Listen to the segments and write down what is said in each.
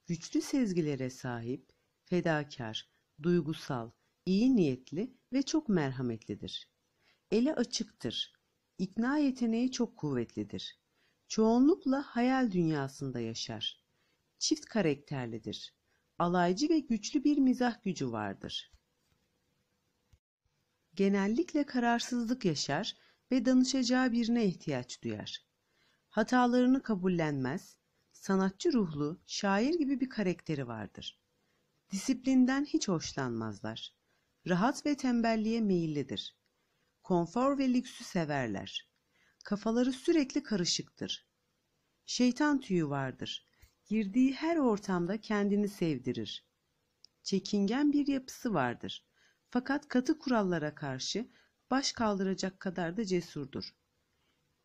güçlü sezgilere sahip, fedakar, duygusal, iyi niyetli ve çok merhametlidir. Eli açıktır. İkna yeteneği çok kuvvetlidir. Çoğunlukla hayal dünyasında yaşar. Çift karakterlidir. Alaycı ve güçlü bir mizah gücü vardır. Genellikle kararsızlık yaşar ve danışacağı birine ihtiyaç duyar. Hatalarını kabullenmez, sanatçı ruhlu, şair gibi bir karakteri vardır. Disiplinden hiç hoşlanmazlar. Rahat ve tembelliğe meyillidir. Konfor ve lüksü severler. Kafaları sürekli karışıktır. Şeytan tüyü vardır. Girdiği her ortamda kendini sevdirir. Çekingen bir yapısı vardır. Fakat katı kurallara karşı baş kaldıracak kadar da cesurdur.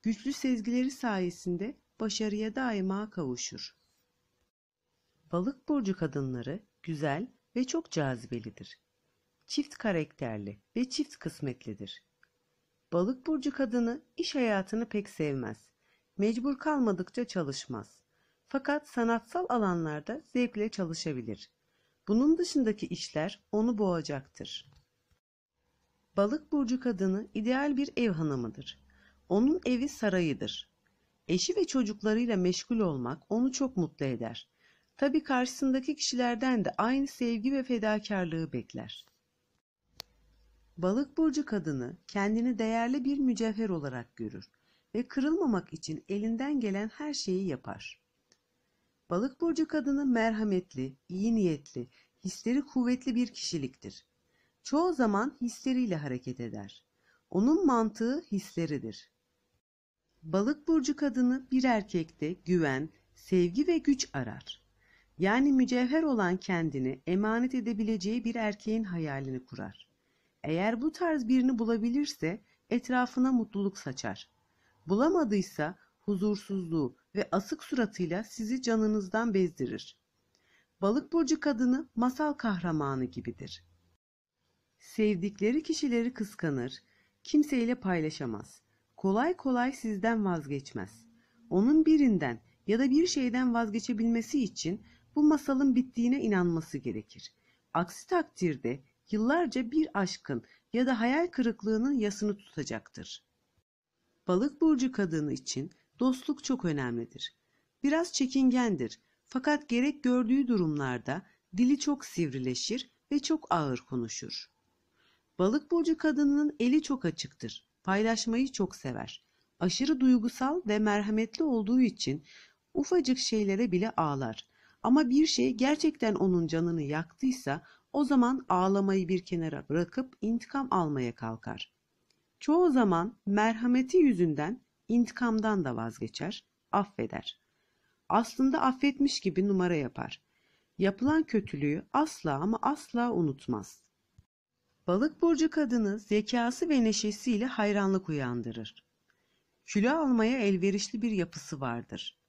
Güçlü sezgileri sayesinde başarıya daima kavuşur. Balık burcu kadınları güzel ve çok cazibelidir. Çift karakterli ve çift kısmetlidir. Balık burcu kadını iş hayatını pek sevmez. Mecbur kalmadıkça çalışmaz. Fakat sanatsal alanlarda zevkle çalışabilir. Bunun dışındaki işler onu boğacaktır. Balık burcu kadını ideal bir ev hanımıdır. Onun evi sarayıdır. Eşi ve çocuklarıyla meşgul olmak onu çok mutlu eder. Tabii karşısındaki kişilerden de aynı sevgi ve fedakarlığı bekler. Balık burcu kadını kendini değerli bir mücevher olarak görür ve kırılmamak için elinden gelen her şeyi yapar. Balık burcu kadını merhametli, iyi niyetli, hisleri kuvvetli bir kişiliktir. Çoğu zaman hisleriyle hareket eder. Onun mantığı hisleridir. Balık burcu kadını bir erkekte güven, sevgi ve güç arar. Yani mücevher olan kendini emanet edebileceği bir erkeğin hayalini kurar. Eğer bu tarz birini bulabilirse etrafına mutluluk saçar. Bulamadıysa huzursuzluğu ve asık suratıyla sizi canınızdan bezdirir. Balık burcu kadını masal kahramanı gibidir. Sevdikleri kişileri kıskanır, kimseyle paylaşamaz. Kolay kolay sizden vazgeçmez. Onun birinden ya da bir şeyden vazgeçebilmesi için bu masalın bittiğine inanması gerekir. Aksi takdirde yıllarca bir aşkın ya da hayal kırıklığının yasını tutacaktır. Balık burcu kadını için dostluk çok önemlidir. Biraz çekingendir fakat gerek gördüğü durumlarda dili çok sivrileşir ve çok ağır konuşur. Balık burcu kadınının eli çok açıktır. Paylaşmayı çok sever. Aşırı duygusal ve merhametli olduğu için ufacık şeylere bile ağlar. Ama bir şey gerçekten onun canını yaktıysa o zaman ağlamayı bir kenara bırakıp intikam almaya kalkar. Çoğu zaman merhameti yüzünden intikamdan da vazgeçer, affeder. Aslında affetmiş gibi numara yapar. Yapılan kötülüğü asla ama asla unutmaz. Balık burcu kadını zekası ve neşesiyle hayranlık uyandırır. Kilo almaya elverişli bir yapısı vardır.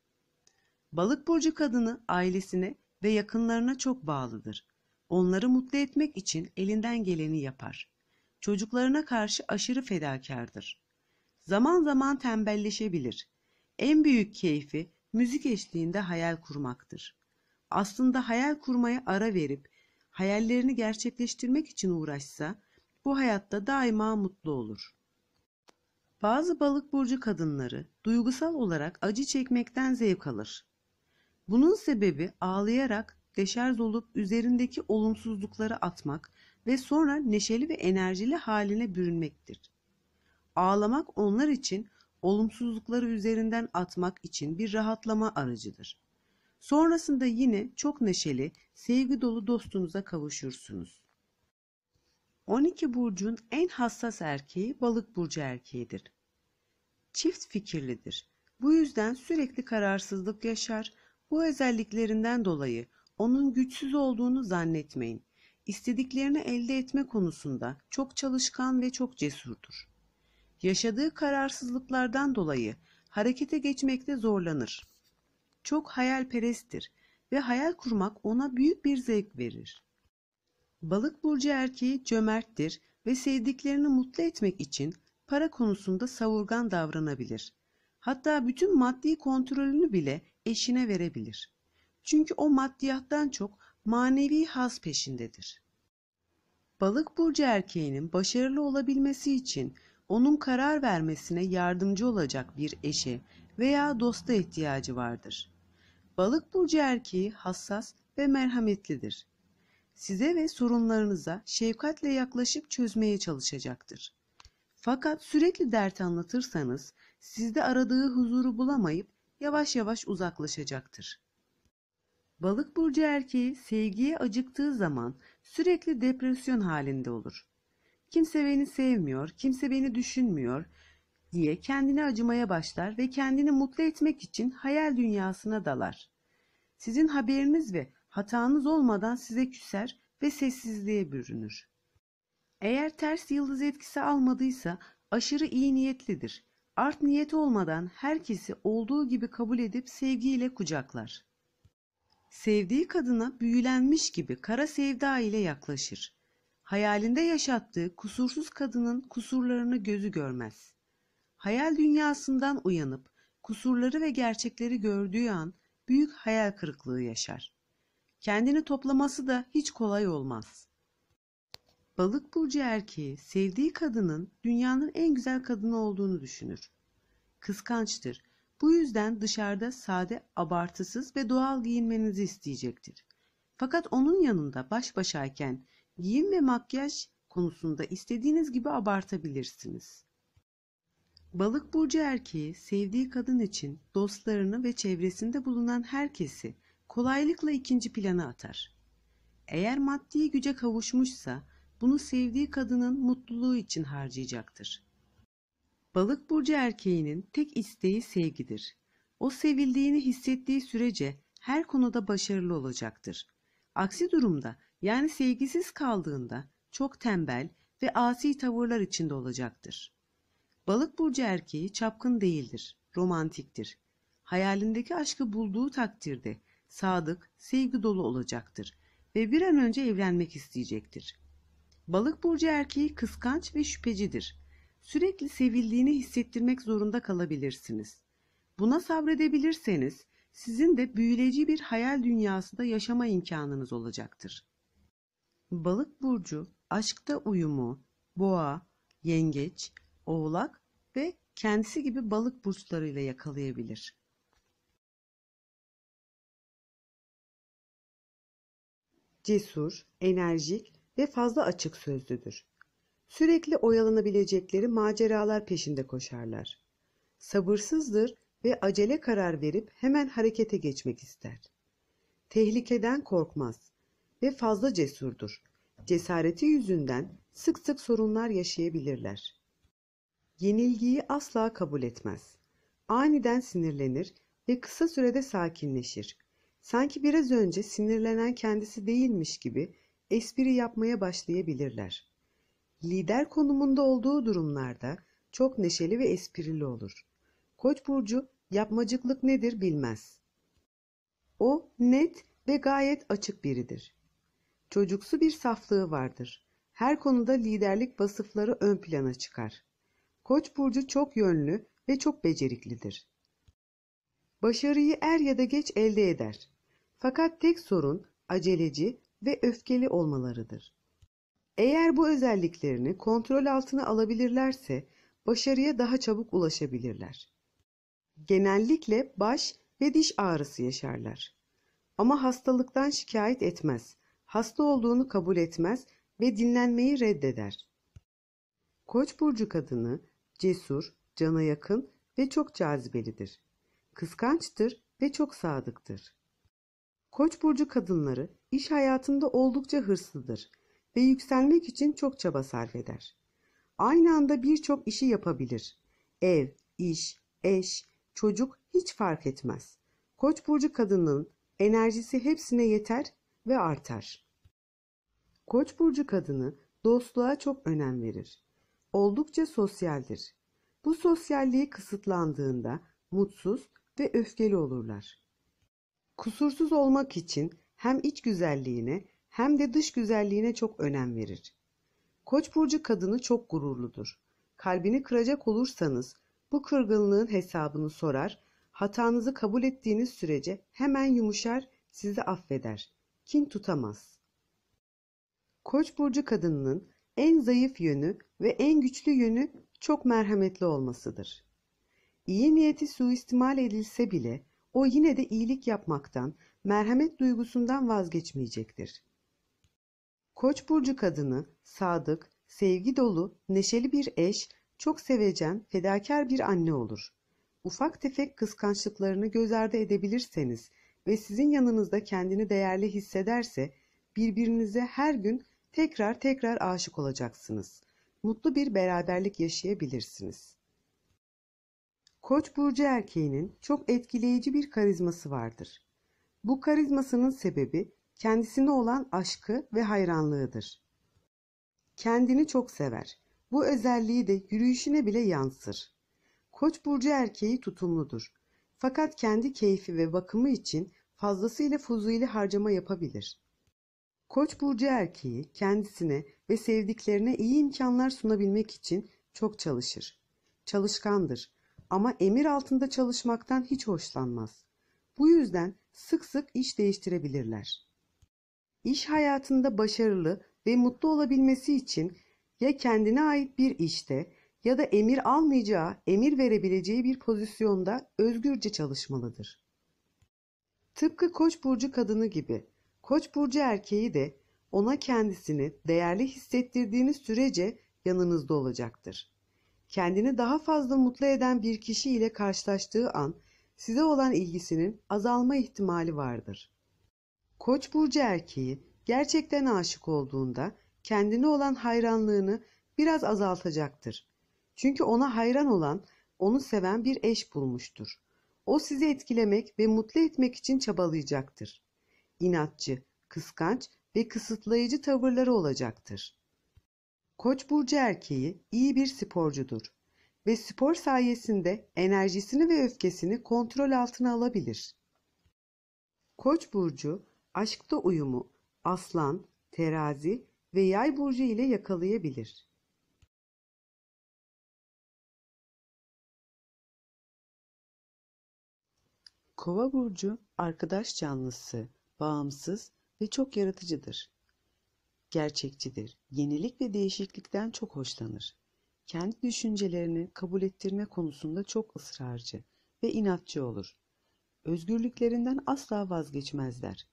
Balık burcu kadını ailesine ve yakınlarına çok bağlıdır. Onları mutlu etmek için elinden geleni yapar. Çocuklarına karşı aşırı fedakardır. Zaman zaman tembelleşebilir. En büyük keyfi müzik eşliğinde hayal kurmaktır. Aslında hayal kurmaya ara verip hayallerini gerçekleştirmek için uğraşsa bu hayatta daima mutlu olur. Bazı balık burcu kadınları duygusal olarak acı çekmekten zevk alır. Bunun sebebi ağlayarak deşarj olup üzerindeki olumsuzlukları atmak ve sonra neşeli ve enerjili haline bürünmektir. Ağlamak onlar için olumsuzlukları üzerinden atmak için bir rahatlama aracıdır. Sonrasında yine çok neşeli, sevgi dolu dostunuza kavuşursunuz. 12 burcun en hassas erkeği balık burcu erkeğidir. Çift fikirlidir. Bu yüzden sürekli kararsızlık yaşar. Bu özelliklerinden dolayı onun güçsüz olduğunu zannetmeyin. İstediklerini elde etme konusunda çok çalışkan ve çok cesurdur. Yaşadığı kararsızlıklardan dolayı harekete geçmekte zorlanır. Çok hayalperesttir ve hayal kurmak ona büyük bir zevk verir. Balık burcu erkeği cömerttir ve sevdiklerini mutlu etmek için para konusunda savurgan davranabilir. Hatta bütün maddi kontrolünü bile eşine verebilir. Çünkü o maddiyattan çok manevi haz peşindedir. Balık burcu erkeğinin başarılı olabilmesi için onun karar vermesine yardımcı olacak bir eşe veya dosta ihtiyacı vardır. Balık burcu erkeği hassas ve merhametlidir. Size ve sorunlarınıza şefkatle yaklaşıp çözmeye çalışacaktır. Fakat sürekli dert anlatırsanız sizde aradığı huzuru bulamayıp yavaş yavaş uzaklaşacaktır. Balık burcu erkeği sevgiye acıktığı zaman sürekli depresyon halinde olur. Kimse beni sevmiyor, kimse beni düşünmüyor diye kendine acımaya başlar ve kendini mutlu etmek için hayal dünyasına dalar. Sizin haberiniz ve hatanız olmadan size küser ve sessizliğe bürünür. Eğer ters yıldız etkisi almadıysa aşırı iyi niyetlidir. Art niyeti olmadan herkesi olduğu gibi kabul edip sevgiyle kucaklar. Sevdiği kadına büyülenmiş gibi kara sevda ile yaklaşır. Hayalinde yaşattığı kusursuz kadının kusurlarını gözü görmez. Hayal dünyasından uyanıp kusurları ve gerçekleri gördüğü an büyük hayal kırıklığı yaşar. Kendini toplaması da hiç kolay olmaz. Balık burcu erkeği sevdiği kadının dünyanın en güzel kadını olduğunu düşünür. Kıskançtır. Bu yüzden dışarıda sade, abartısız ve doğal giyinmenizi isteyecektir. Fakat onun yanında baş başayken giyim ve makyaj konusunda istediğiniz gibi abartabilirsiniz. Balık burcu erkeği sevdiği kadın için dostlarını ve çevresinde bulunan herkesi kolaylıkla ikinci plana atar. Eğer maddi güce kavuşmuşsa bunu sevdiği kadının mutluluğu için harcayacaktır. Balık burcu erkeğinin tek isteği sevgidir. O sevildiğini hissettiği sürece her konuda başarılı olacaktır. Aksi durumda yani sevgisiz kaldığında çok tembel ve asi tavırlar içinde olacaktır. Balık burcu erkeği çapkın değildir, romantiktir. Hayalindeki aşkı bulduğu takdirde sadık, sevgi dolu olacaktır ve bir an önce evlenmek isteyecektir. Balık burcu erkeği kıskanç ve şüphecidir. Sürekli sevildiğini hissettirmek zorunda kalabilirsiniz. Buna sabredebilirseniz sizin de büyüleyici bir hayal dünyasında yaşama imkanınız olacaktır. Balık burcu aşkta uyumu, boğa, yengeç, oğlak ve kendisi gibi balık burçlarıyla yakalayabilir. Cesur, enerjik ve fazla açık sözlüdür. Sürekli oyalanabilecekleri maceralar peşinde koşarlar. Sabırsızdır ve acele karar verip hemen harekete geçmek ister. Tehlikeden korkmaz ve fazla cesurdur. Cesareti yüzünden sık sık sorunlar yaşayabilirler. Yenilgiyi asla kabul etmez. Aniden sinirlenir ve kısa sürede sakinleşir. Sanki biraz önce sinirlenen kendisi değilmiş gibi espri yapmaya başlayabilirler. Lider konumunda olduğu durumlarda çok neşeli ve esprili olur. Koç burcu yapmacıklık nedir bilmez. O net ve gayet açık biridir. Çocuksu bir saflığı vardır. Her konuda liderlik vasıfları ön plana çıkar. Koç burcu çok yönlü ve çok beceriklidir. Başarıyı er ya da geç elde eder. Fakat tek sorun aceleci ve öfkeli olmalarıdır. Eğer bu özelliklerini kontrol altına alabilirlerse başarıya daha çabuk ulaşabilirler. Genellikle baş ve diş ağrısı yaşarlar. Ama hastalıktan şikayet etmez. Hasta olduğunu kabul etmez ve dinlenmeyi reddeder. Koç burcu kadını cesur, cana yakın ve çok cazibelidir. Kıskançtır ve çok sadıktır. Koç burcu kadınları iş hayatında oldukça hırslıdır ve yükselmek için çok çaba sarf eder. Aynı anda birçok işi yapabilir. Ev, iş, eş, çocuk hiç fark etmez. Koç burcu kadının enerjisi hepsine yeter ve artar. Koç burcu kadını dostluğa çok önem verir. Oldukça sosyaldir. Bu sosyalliği kısıtlandığında mutsuz ve öfkeli olurlar. Kusursuz olmak için hem iç güzelliğine hem de dış güzelliğine çok önem verir. Koç burcu kadını çok gururludur. Kalbini kıracak olursanız bu kırgınlığın hesabını sorar, hatanızı kabul ettiğiniz sürece hemen yumuşar, sizi affeder, kin tutamaz. Koç burcu kadınının en zayıf yönü ve en güçlü yönü çok merhametli olmasıdır. İyi niyeti suistimal edilse bile o yine de iyilik yapmaktan, merhamet duygusundan vazgeçmeyecektir. Koç burcu kadını sadık, sevgi dolu, neşeli bir eş, çok sevecen, fedakar bir anne olur. Ufak tefek kıskançlıklarını göz ardı edebilirseniz ve sizin yanınızda kendini değerli hissederse birbirinize her gün tekrar tekrar aşık olacaksınız. Mutlu bir beraberlik yaşayabilirsiniz. Koç burcu erkeğinin çok etkileyici bir karizması vardır. Bu karizmasının sebebi kendisine olan aşkı ve hayranlığıdır. Kendini çok sever. Bu özelliği de yürüyüşüne bile yansır. Koç burcu erkeği tutumludur. Fakat kendi keyfi ve bakımı için fazlasıyla fuzuli harcama yapabilir. Koç burcu erkeği kendisine ve sevdiklerine iyi imkanlar sunabilmek için çok çalışır. Çalışkandır ama emir altında çalışmaktan hiç hoşlanmaz. Bu yüzden sık sık iş değiştirebilirler. İş hayatında başarılı ve mutlu olabilmesi için ya kendine ait bir işte ya da emir almayacağı, emir verebileceği bir pozisyonda özgürce çalışmalıdır. Tıpkı Koç burcu kadını gibi, Koç burcu erkeği de ona kendisini değerli hissettirdiğiniz sürece yanınızda olacaktır. Kendini daha fazla mutlu eden bir kişi ile karşılaştığı an size olan ilgisinin azalma ihtimali vardır. Koç burcu erkeği gerçekten aşık olduğunda kendine olan hayranlığını biraz azaltacaktır. Çünkü ona hayran olan, onu seven bir eş bulmuştur. O sizi etkilemek ve mutlu etmek için çabalayacaktır. İnatçı, kıskanç ve kısıtlayıcı tavırları olacaktır. Koç burcu erkeği iyi bir sporcudur ve spor sayesinde enerjisini ve öfkesini kontrol altına alabilir. Koç burcu aşkta uyumu Aslan, Terazi ve Yay burcu ile yakalayabilir. Kova burcu arkadaş canlısı, bağımsız ve çok yaratıcıdır. Gerçekçidir. Yenilik ve değişiklikten çok hoşlanır. Kendi düşüncelerini kabul ettirme konusunda çok ısrarcı ve inatçı olur. Özgürlüklerinden asla vazgeçmezler.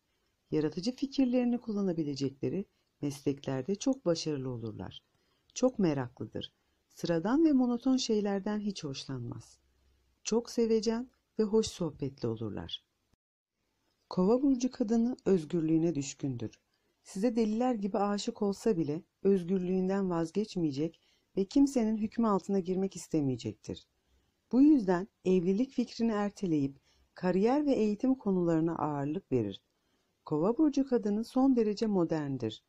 Yaratıcı fikirlerini kullanabilecekleri mesleklerde çok başarılı olurlar. Çok meraklıdır. Sıradan ve monoton şeylerden hiç hoşlanmaz. Çok sevecen ve hoş sohbetli olurlar. Kova burcu kadını özgürlüğüne düşkündür. Size deliler gibi aşık olsa bile özgürlüğünden vazgeçmeyecek ve kimsenin hükmü altına girmek istemeyecektir. Bu yüzden evlilik fikrini erteleyip kariyer ve eğitim konularına ağırlık verir. Kova burcu kadını son derece moderndir.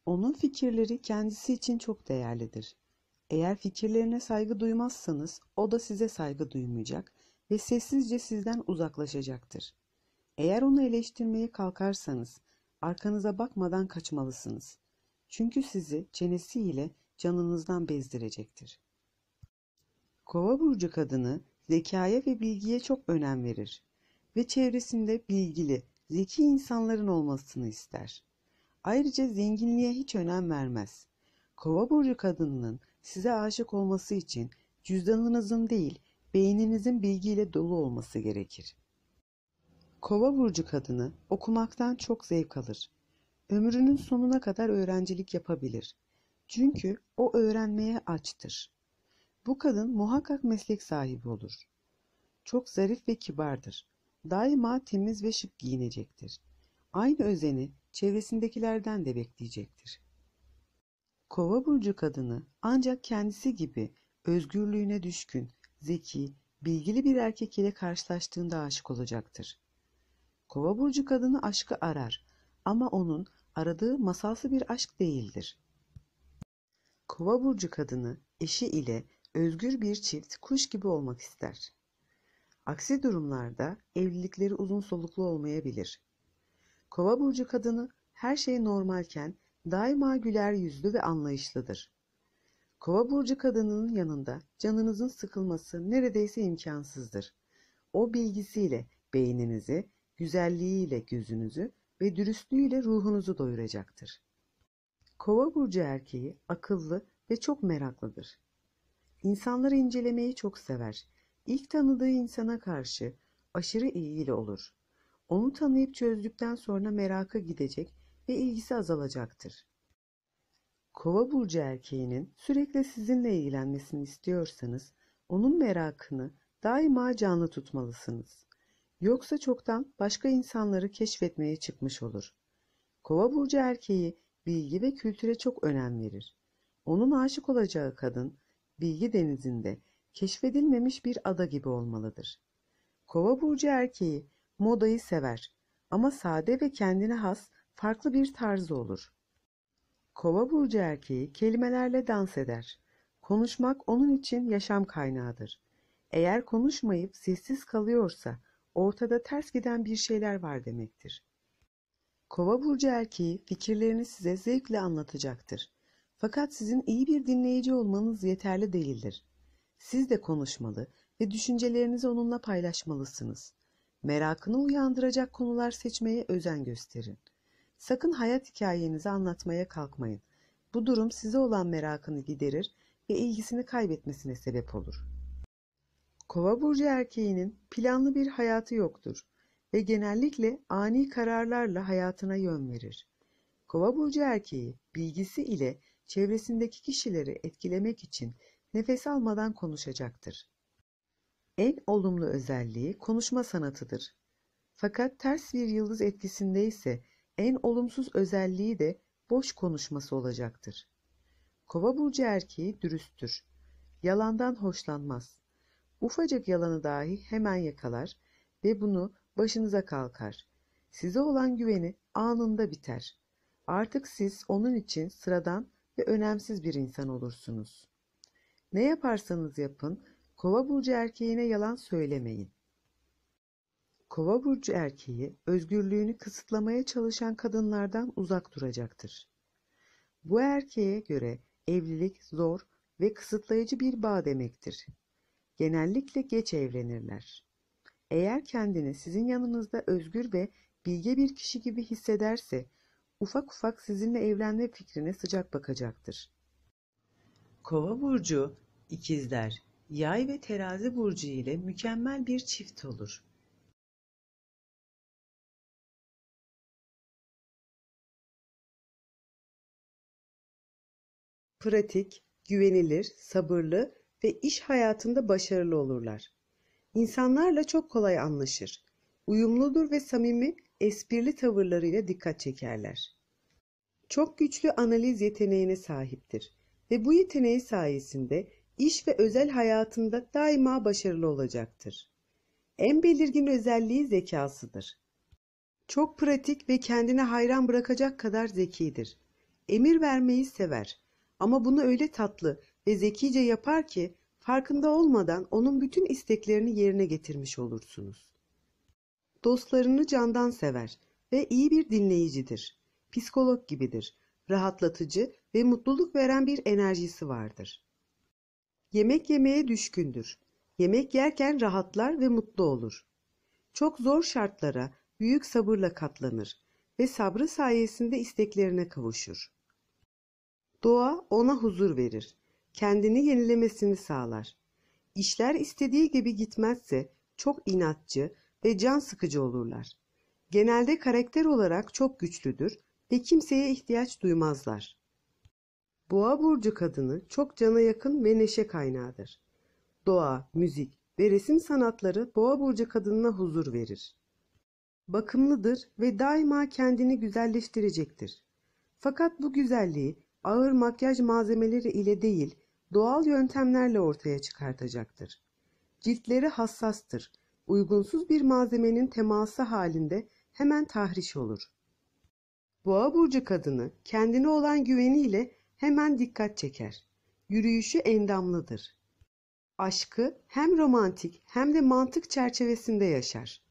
Onun fikirleri kendisi için çok değerlidir. Eğer fikirlerine saygı duymazsanız o da size saygı duymayacak ve sessizce sizden uzaklaşacaktır. Eğer onu eleştirmeye kalkarsanız arkanıza bakmadan kaçmalısınız. Çünkü sizi çenesiyle canınızdan bezdirecektir. Kova burcu kadını zekaya ve bilgiye çok önem verir ve çevresinde bilgili, zeki insanların olmasını ister. Ayrıca zenginliğe hiç önem vermez. Kova burcu kadınının size aşık olması için cüzdanınızın değil, beyninizin bilgiyle dolu olması gerekir. Kova burcu kadını okumaktan çok zevk alır. Ömrünün sonuna kadar öğrencilik yapabilir. Çünkü o öğrenmeye açtır. Bu kadın muhakkak meslek sahibi olur. Çok zarif ve kibardır. Daima temiz ve şık giyinecektir. Aynı özeni çevresindekilerden de bekleyecektir. Kova burcu kadını ancak kendisi gibi özgürlüğüne düşkün, zeki, bilgili bir erkek ile karşılaştığında aşık olacaktır. Kova burcu kadını aşkı arar ama onun aradığı masalsı bir aşk değildir. Kova burcu kadını eşi ile özgür bir çift kuş gibi olmak ister. Aksi durumlarda evlilikleri uzun soluklu olmayabilir. Kova burcu kadını her şey normalken daima güler yüzlü ve anlayışlıdır. Kova burcu kadının yanında canınızın sıkılması neredeyse imkansızdır. O bilgisiyle beyninizi, güzelliğiyle gözünüzü ve dürüstlüğüyle ruhunuzu doyuracaktır. Kova burcu erkeği akıllı ve çok meraklıdır. İnsanları incelemeyi çok sever. İlk tanıdığı insana karşı aşırı ilgili olur. Onu tanıyıp çözdükten sonra merakı gidecek ve ilgisi azalacaktır. Kova burcu erkeğinin sürekli sizinle ilgilenmesini istiyorsanız, onun merakını daima canlı tutmalısınız. Yoksa çoktan başka insanları keşfetmeye çıkmış olur. Kova burcu erkeği bilgi ve kültüre çok önem verir. Onun aşık olacağı kadın, bilgi denizinde keşfedilmemiş bir ada gibi olmalıdır. Kova burcu erkeği modayı sever ama sade ve kendine has farklı bir tarzı olur. Kova burcu erkeği kelimelerle dans eder. Konuşmak onun için yaşam kaynağıdır. Eğer konuşmayıp sessiz kalıyorsa ortada ters giden bir şeyler var demektir. Kova burcu erkeği fikirlerini size zevkle anlatacaktır. Fakat sizin iyi bir dinleyici olmanız yeterli değildir. Siz de konuşmalı ve düşüncelerinizi onunla paylaşmalısınız. Merakını uyandıracak konular seçmeye özen gösterin. Sakın hayat hikayenizi anlatmaya kalkmayın. Bu durum size olan merakını giderir ve ilgisini kaybetmesine sebep olur. Kova burcu erkeğinin planlı bir hayatı yoktur ve genellikle ani kararlarla hayatına yön verir. Kova burcu erkeği bilgisi ile çevresindeki kişileri etkilemek için nefes almadan konuşacaktır. En olumlu özelliği konuşma sanatıdır. Fakat ters bir yıldız etkisindeyse en olumsuz özelliği de boş konuşması olacaktır. Kova burcu erkeği dürüsttür. Yalandan hoşlanmaz. Ufacık yalanı dahi hemen yakalar ve bunu başınıza kalkar. Size olan güveni anında biter. Artık siz onun için sıradan ve önemsiz bir insan olursunuz. Ne yaparsanız yapın, Kova burcu erkeğine yalan söylemeyin. Kova burcu erkeği özgürlüğünü kısıtlamaya çalışan kadınlardan uzak duracaktır. Bu erkeğe göre evlilik zor ve kısıtlayıcı bir bağ demektir. Genellikle geç evlenirler. Eğer kendini sizin yanınızda özgür ve bilge bir kişi gibi hissederse, ufak ufak sizinle evlenme fikrine sıcak bakacaktır. Kova burcu, ikizler, yay ve terazi burcu ile mükemmel bir çift olur. Pratik, güvenilir, sabırlı ve iş hayatında başarılı olurlar. İnsanlarla çok kolay anlaşır. Uyumludur ve samimi, esprili tavırlarıyla dikkat çekerler. Çok güçlü analiz yeteneğine sahiptir ve bu yeteneği sayesinde iş ve özel hayatında daima başarılı olacaktır. En belirgin özelliği zekasıdır. Çok pratik ve kendine hayran bırakacak kadar zekidir. Emir vermeyi sever ama bunu öyle tatlı ve zekice yapar ki farkında olmadan onun bütün isteklerini yerine getirmiş olursunuz. Dostlarını candan sever ve iyi bir dinleyicidir. Psikolog gibidir. Rahatlatıcı ve mutluluk veren bir enerjisi vardır. Yemek yemeye düşkündür. Yemek yerken rahatlar ve mutlu olur. Çok zor şartlara büyük sabırla katlanır ve sabrı sayesinde isteklerine kavuşur. Doğa ona huzur verir. Kendini yenilemesini sağlar. İşler istediği gibi gitmezse çok inatçı ve can sıkıcı olurlar. Genelde karakter olarak çok güçlüdür ve kimseye ihtiyaç duymazlar. Boğa burcu kadını çok cana yakın ve neşe kaynağıdır. Doğa, müzik ve resim sanatları Boğa burcu kadınına huzur verir. Bakımlıdır ve daima kendini güzelleştirecektir. Fakat bu güzelliği ağır makyaj malzemeleri ile değil, doğal yöntemlerle ortaya çıkartacaktır. Ciltleri hassastır. Uygunsuz bir malzemenin teması halinde hemen tahriş olur. Boğa burcu kadını kendine olan güveniyle hemen dikkat çeker. Yürüyüşü endamlıdır. Aşkı hem romantik hem de mantık çerçevesinde yaşar.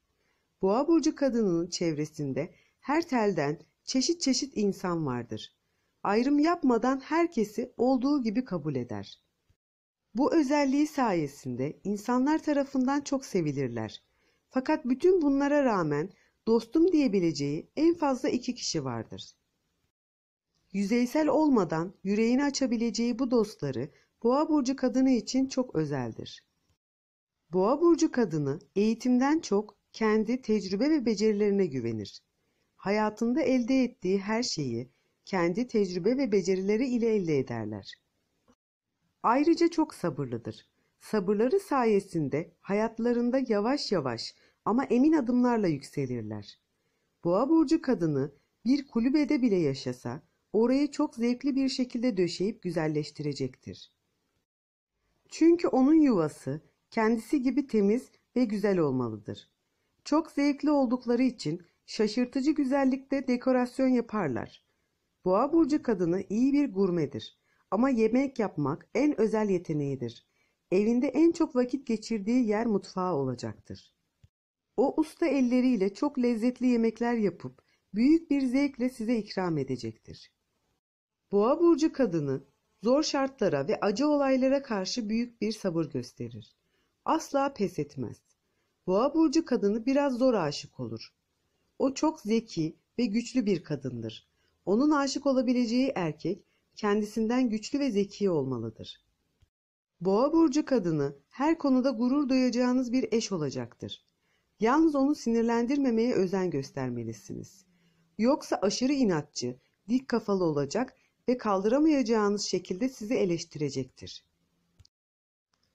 Boğa burcu kadınının çevresinde her telden çeşit çeşit insan vardır. Ayrım yapmadan herkesi olduğu gibi kabul eder. Bu özelliği sayesinde insanlar tarafından çok sevilirler. Fakat bütün bunlara rağmen Dostum diyebileceği en fazla 2 kişi vardır. Yüzeysel olmadan yüreğini açabileceği bu dostları Boğa burcu kadını için çok özeldir. Boğa burcu kadını eğitimden çok kendi tecrübe ve becerilerine güvenir. Hayatında elde ettiği her şeyi kendi tecrübe ve becerileri ile elde ederler. Ayrıca çok sabırlıdır. Sabırları sayesinde hayatlarında yavaş yavaş ama emin adımlarla yükselirler. Boğa burcu kadını bir kulübede bile yaşasa orayı çok zevkli bir şekilde döşeyip güzelleştirecektir. Çünkü onun yuvası kendisi gibi temiz ve güzel olmalıdır. Çok zevkli oldukları için şaşırtıcı güzellikte dekorasyon yaparlar. Boğa burcu kadını iyi bir gurmedir. Ama yemek yapmak en özel yeteneğidir. Evinde en çok vakit geçirdiği yer mutfağı olacaktır. O usta elleriyle çok lezzetli yemekler yapıp büyük bir zevkle size ikram edecektir. Boğa burcu kadını zor şartlara ve acı olaylara karşı büyük bir sabır gösterir. Asla pes etmez. Boğa burcu kadını biraz zor aşık olur. O çok zeki ve güçlü bir kadındır. Onun aşık olabileceği erkek kendisinden güçlü ve zeki olmalıdır. Boğa burcu kadını her konuda gurur duyacağınız bir eş olacaktır. Yalnız onu sinirlendirmemeye özen göstermelisiniz. Yoksa aşırı inatçı, dik kafalı olacak ve kaldıramayacağınız şekilde sizi eleştirecektir.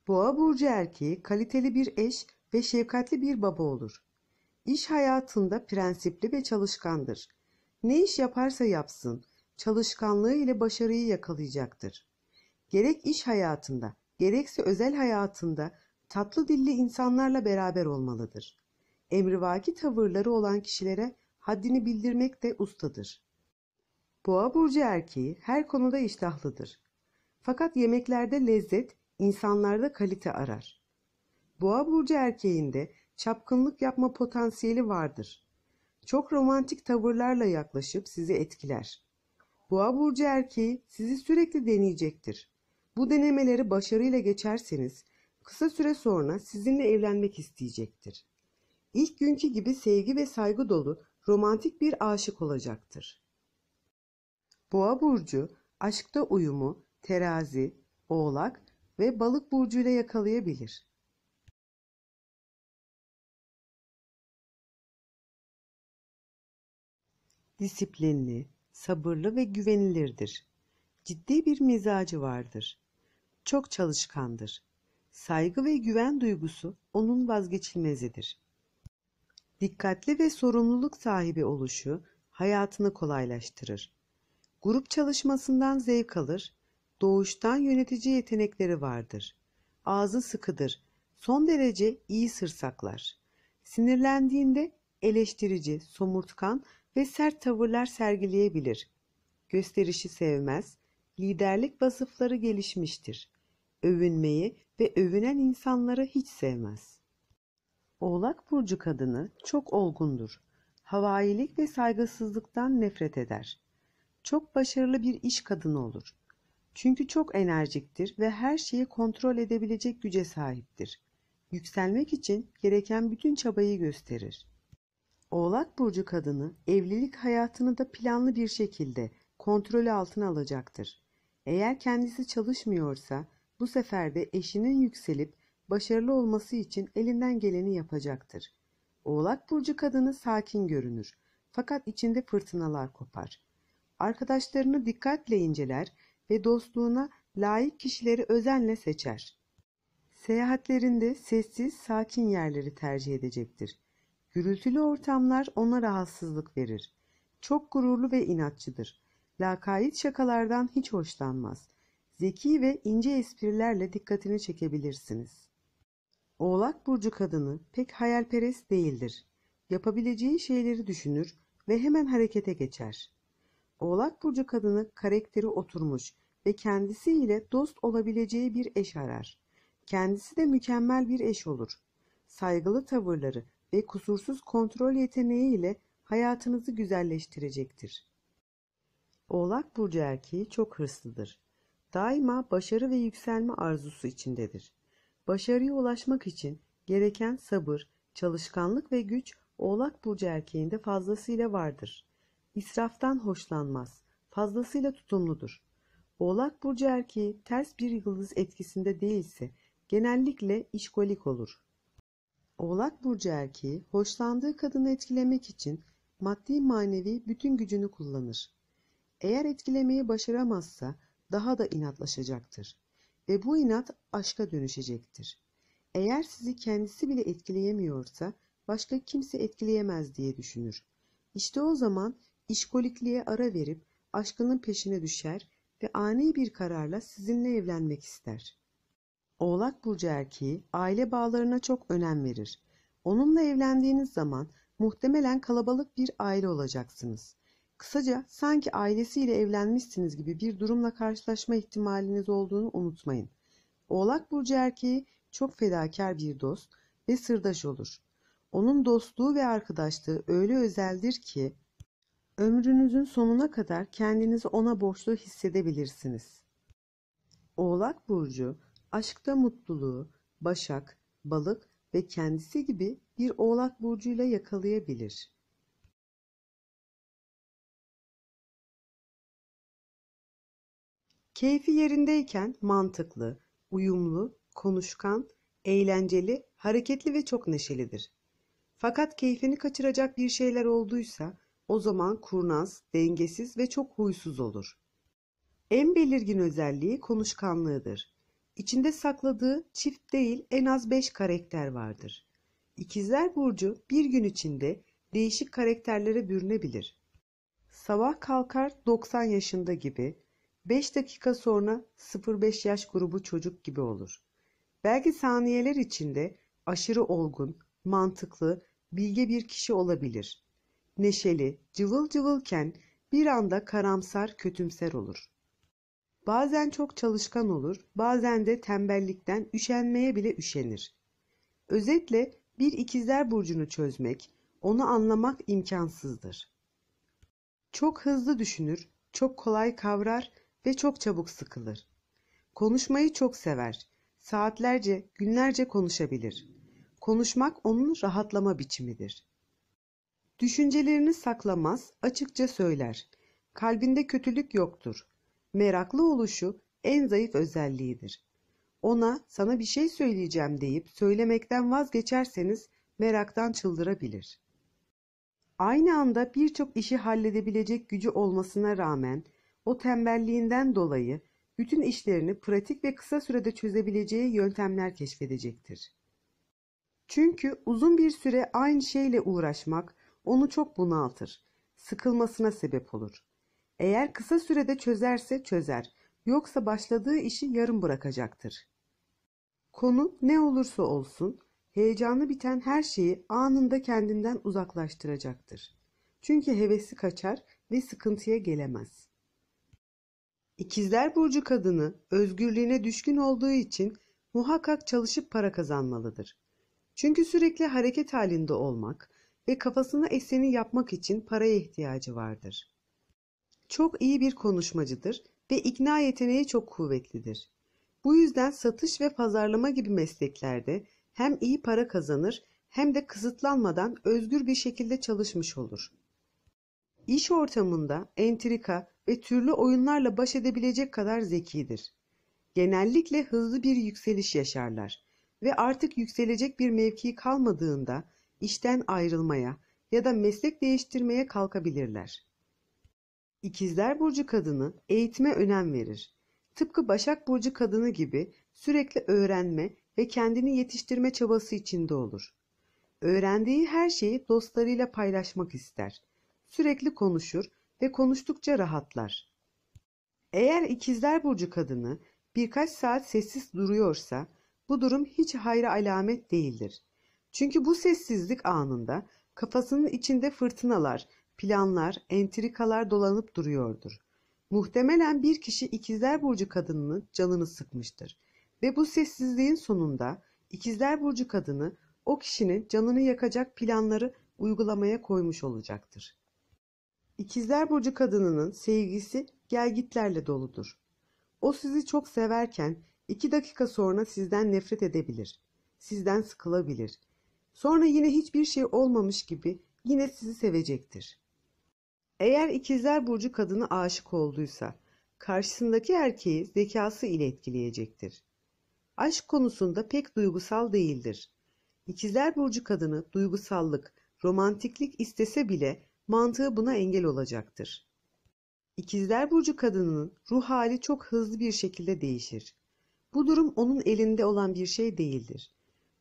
Boğa burcu erkeği kaliteli bir eş ve şefkatli bir baba olur. İş hayatında prensipli ve çalışkandır. Ne iş yaparsa yapsın, çalışkanlığı ile başarıyı yakalayacaktır. Gerek iş hayatında, gerekse özel hayatında tatlı dilli insanlarla beraber olmalıdır. Emrivaki tavırları olan kişilere haddini bildirmekte ustadır. Boğa burcu erkeği her konuda iştahlıdır. Fakat yemeklerde lezzet, insanlarda kalite arar. Boğa burcu erkeğinde çapkınlık yapma potansiyeli vardır. Çok romantik tavırlarla yaklaşıp sizi etkiler. Boğa burcu erkeği sizi sürekli deneyecektir. Bu denemeleri başarıyla geçerseniz kısa süre sonra sizinle evlenmek isteyecektir. İlk günkü gibi sevgi ve saygı dolu romantik bir aşık olacaktır. Boğa burcu aşkta uyumu terazi, oğlak ve balık burcuyla yakalayabilir. Disiplinli, sabırlı ve güvenilirdir. Ciddi bir mizacı vardır. Çok çalışkandır. Saygı ve güven duygusu onun vazgeçilmezidir. Dikkatli ve sorumluluk sahibi oluşu hayatını kolaylaştırır. Grup çalışmasından zevk alır, doğuştan yönetici yetenekleri vardır. Ağzı sıkıdır, son derece iyi sır saklar. Sinirlendiğinde eleştirici, somurtkan ve sert tavırlar sergileyebilir. Gösterişi sevmez, liderlik vasıfları gelişmiştir. Övünmeyi ve övünen insanları hiç sevmez. Oğlak burcu kadını çok olgundur. Havailik ve saygısızlıktan nefret eder. Çok başarılı bir iş kadını olur. Çünkü çok enerjiktir ve her şeyi kontrol edebilecek güce sahiptir. Yükselmek için gereken bütün çabayı gösterir. Oğlak burcu kadını evlilik hayatını da planlı bir şekilde kontrol altına alacaktır. Eğer kendisi çalışmıyorsa bu sefer de eşinin yükselip başarılı olması için elinden geleni yapacaktır. Oğlak burcu kadını sakin görünür fakat içinde fırtınalar kopar. Arkadaşlarını dikkatle inceler ve dostluğuna layık kişileri özenle seçer. Seyahatlerinde sessiz, sakin yerleri tercih edecektir. Gürültülü ortamlar ona rahatsızlık verir. Çok gururlu ve inatçıdır. Lakayt şakalardan hiç hoşlanmaz. Zeki ve ince esprilerle dikkatini çekebilirsiniz. Oğlak burcu kadını pek hayalperest değildir. Yapabileceği şeyleri düşünür ve hemen harekete geçer. Oğlak burcu kadını karakteri oturmuş ve kendisiyle dost olabileceği bir eş arar. Kendisi de mükemmel bir eş olur. Saygılı tavırları ve kusursuz kontrol yeteneği ile hayatınızı güzelleştirecektir. Oğlak burcu erkeği çok hırslıdır. Daima başarı ve yükselme arzusu içindedir. Başarıya ulaşmak için gereken sabır, çalışkanlık ve güç Oğlak burcu erkeğinde fazlasıyla vardır. İsraftan hoşlanmaz, fazlasıyla tutumludur. Oğlak burcu erkeği ters bir yıldız etkisinde değilse genellikle işkolik olur. Oğlak burcu erkeği hoşlandığı kadını etkilemek için maddi manevi bütün gücünü kullanır. Eğer etkilemeyi başaramazsa daha da inatlaşacaktır ve bu inat aşka dönüşecektir. Eğer sizi kendisi bile etkileyemiyorsa başka kimse etkileyemez diye düşünür. İşte o zaman işkolikliğe ara verip aşkının peşine düşer ve ani bir kararla sizinle evlenmek ister. Oğlak burcu erkeği aile bağlarına çok önem verir. Onunla evlendiğiniz zaman muhtemelen kalabalık bir aile olacaksınız. Kısaca sanki ailesiyle evlenmişsiniz gibi bir durumla karşılaşma ihtimaliniz olduğunu unutmayın. Oğlak burcu erkeği çok fedakar bir dost ve sırdaş olur. Onun dostluğu ve arkadaşlığı öyle özeldir ki ömrünüzün sonuna kadar kendinizi ona borçlu hissedebilirsiniz. Oğlak burcu aşkta mutluluğu Başak, Balık ve kendisi gibi bir Oğlak burcuyla yakalayabilir. Keyfi yerindeyken mantıklı, uyumlu, konuşkan, eğlenceli, hareketli ve çok neşelidir. Fakat keyfini kaçıracak bir şeyler olduysa o zaman kurnaz, dengesiz ve çok huysuz olur. En belirgin özelliği konuşkanlığıdır. İçinde sakladığı çift değil en az 5 karakter vardır. İkizler burcu bir gün içinde değişik karakterlere bürünebilir. Sabah kalkar 90 yaşında gibi, 5 dakika sonra 0-5 yaş grubu çocuk gibi olur. Belki saniyeler içinde aşırı olgun, mantıklı, bilge bir kişi olabilir. Neşeli, cıvıl cıvılken bir anda karamsar, kötümser olur. Bazen çok çalışkan olur, bazen de tembellikten üşenmeye bile üşenir. Özetle bir ikizler burcunu çözmek, onu anlamak imkansızdır. Çok hızlı düşünür, çok kolay kavrar ve çok çabuk sıkılır. Konuşmayı çok sever. Saatlerce, günlerce konuşabilir. Konuşmak onun rahatlama biçimidir. Düşüncelerini saklamaz, açıkça söyler. Kalbinde kötülük yoktur. Meraklı oluşu en zayıf özelliğidir. Ona sana bir şey söyleyeceğim deyip söylemekten vazgeçerseniz meraktan çıldırabilir. Aynı anda birçok işi halledebilecek gücü olmasına rağmen o tembelliğinden dolayı bütün işlerini pratik ve kısa sürede çözebileceği yöntemler keşfedecektir. Çünkü uzun bir süre aynı şeyle uğraşmak onu çok bunaltır, sıkılmasına sebep olur. Eğer kısa sürede çözerse çözer, yoksa başladığı işi yarım bırakacaktır. Konu ne olursa olsun, heyecanlı biten her şeyi anında kendinden uzaklaştıracaktır. Çünkü hevesi kaçar ve sıkıntıya gelemez. İkizler burcu kadını özgürlüğüne düşkün olduğu için muhakkak çalışıp para kazanmalıdır. Çünkü sürekli hareket halinde olmak ve kafasına eseni yapmak için paraya ihtiyacı vardır. Çok iyi bir konuşmacıdır ve ikna yeteneği çok kuvvetlidir. Bu yüzden satış ve pazarlama gibi mesleklerde hem iyi para kazanır hem de kısıtlanmadan özgür bir şekilde çalışmış olur. İş ortamında entrika ve türlü oyunlarla baş edebilecek kadar zekidir. Genellikle hızlı bir yükseliş yaşarlar ve artık yükselecek bir mevki kalmadığında işten ayrılmaya ya da meslek değiştirmeye kalkabilirler. İkizler burcu kadını eğitime önem verir. Tıpkı Başak burcu kadını gibi sürekli öğrenme ve kendini yetiştirme çabası içinde olur. Öğrendiği her şeyi dostlarıyla paylaşmak ister. Sürekli konuşur ve konuştukça rahatlar. Eğer ikizler burcu kadını birkaç saat sessiz duruyorsa bu durum hiç hayra alamet değildir. Çünkü bu sessizlik anında kafasının içinde fırtınalar, planlar, entrikalar dolanıp duruyordur. Muhtemelen bir kişi ikizler burcu kadınının canını sıkmıştır ve bu sessizliğin sonunda ikizler burcu kadını o kişinin canını yakacak planları uygulamaya koymuş olacaktır. İkizler burcu kadınının sevgisi gelgitlerle doludur. O sizi çok severken 2 dakika sonra sizden nefret edebilir, sizden sıkılabilir. Sonra yine hiçbir şey olmamış gibi yine sizi sevecektir. Eğer ikizler burcu kadını aşık olduysa, karşısındaki erkeği zekası ile etkileyecektir. Aşk konusunda pek duygusal değildir. İkizler burcu kadını duygusallık, romantiklik istese bile mantığı buna engel olacaktır. İkizler burcu kadınının ruh hali çok hızlı bir şekilde değişir. Bu durum onun elinde olan bir şey değildir.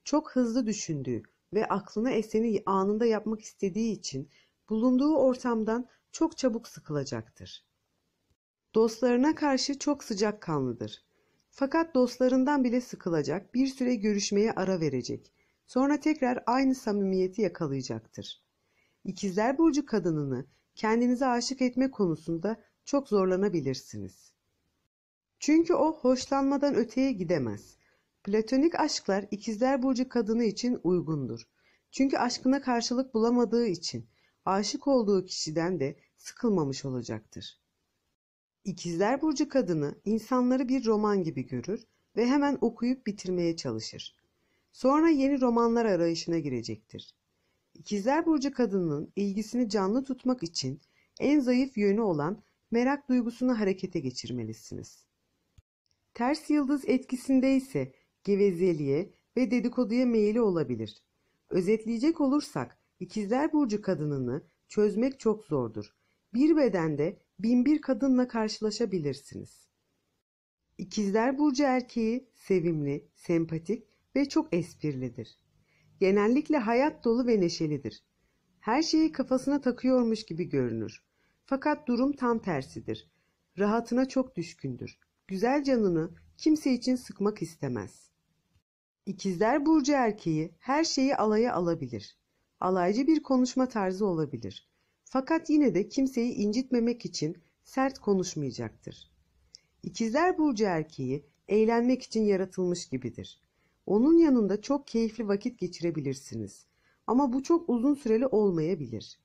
Çok hızlı düşündüğü ve aklına eseni anında yapmak istediği için bulunduğu ortamdan çok çabuk sıkılacaktır. Dostlarına karşı çok sıcakkanlıdır. Fakat dostlarından bile sıkılacak, bir süre görüşmeye ara verecek. Sonra tekrar aynı samimiyeti yakalayacaktır. İkizler burcu kadınını kendinize aşık etme konusunda çok zorlanabilirsiniz. Çünkü o hoşlanmadan öteye gidemez. Platonik aşklar ikizler burcu kadını için uygundur. Çünkü aşkına karşılık bulamadığı için aşık olduğu kişiden de sıkılmamış olacaktır. İkizler burcu kadını insanları bir roman gibi görür ve hemen okuyup bitirmeye çalışır. Sonra yeni romanlar arayışına girecektir. İkizler burcu kadının ilgisini canlı tutmak için en zayıf yönü olan merak duygusunu harekete geçirmelisiniz. Ters yıldız etkisinde ise gevezeliğe ve dedikoduya meyili olabilir. Özetleyecek olursak ikizler burcu kadınını çözmek çok zordur. Bir bedende binbir kadınla karşılaşabilirsiniz. İkizler burcu erkeği sevimli, sempatik ve çok esprilidir. Genellikle hayat dolu ve neşelidir. Her şeyi kafasına takıyormuş gibi görünür. Fakat durum tam tersidir. Rahatına çok düşkündür. Güzel canını kimse için sıkmak istemez. İkizler burcu erkeği her şeyi alaya alabilir. Alaycı bir konuşma tarzı olabilir. Fakat yine de kimseyi incitmemek için sert konuşmayacaktır. İkizler burcu erkeği eğlenmek için yaratılmış gibidir. Onun yanında çok keyifli vakit geçirebilirsiniz. Ama bu çok uzun süreli olmayabilir.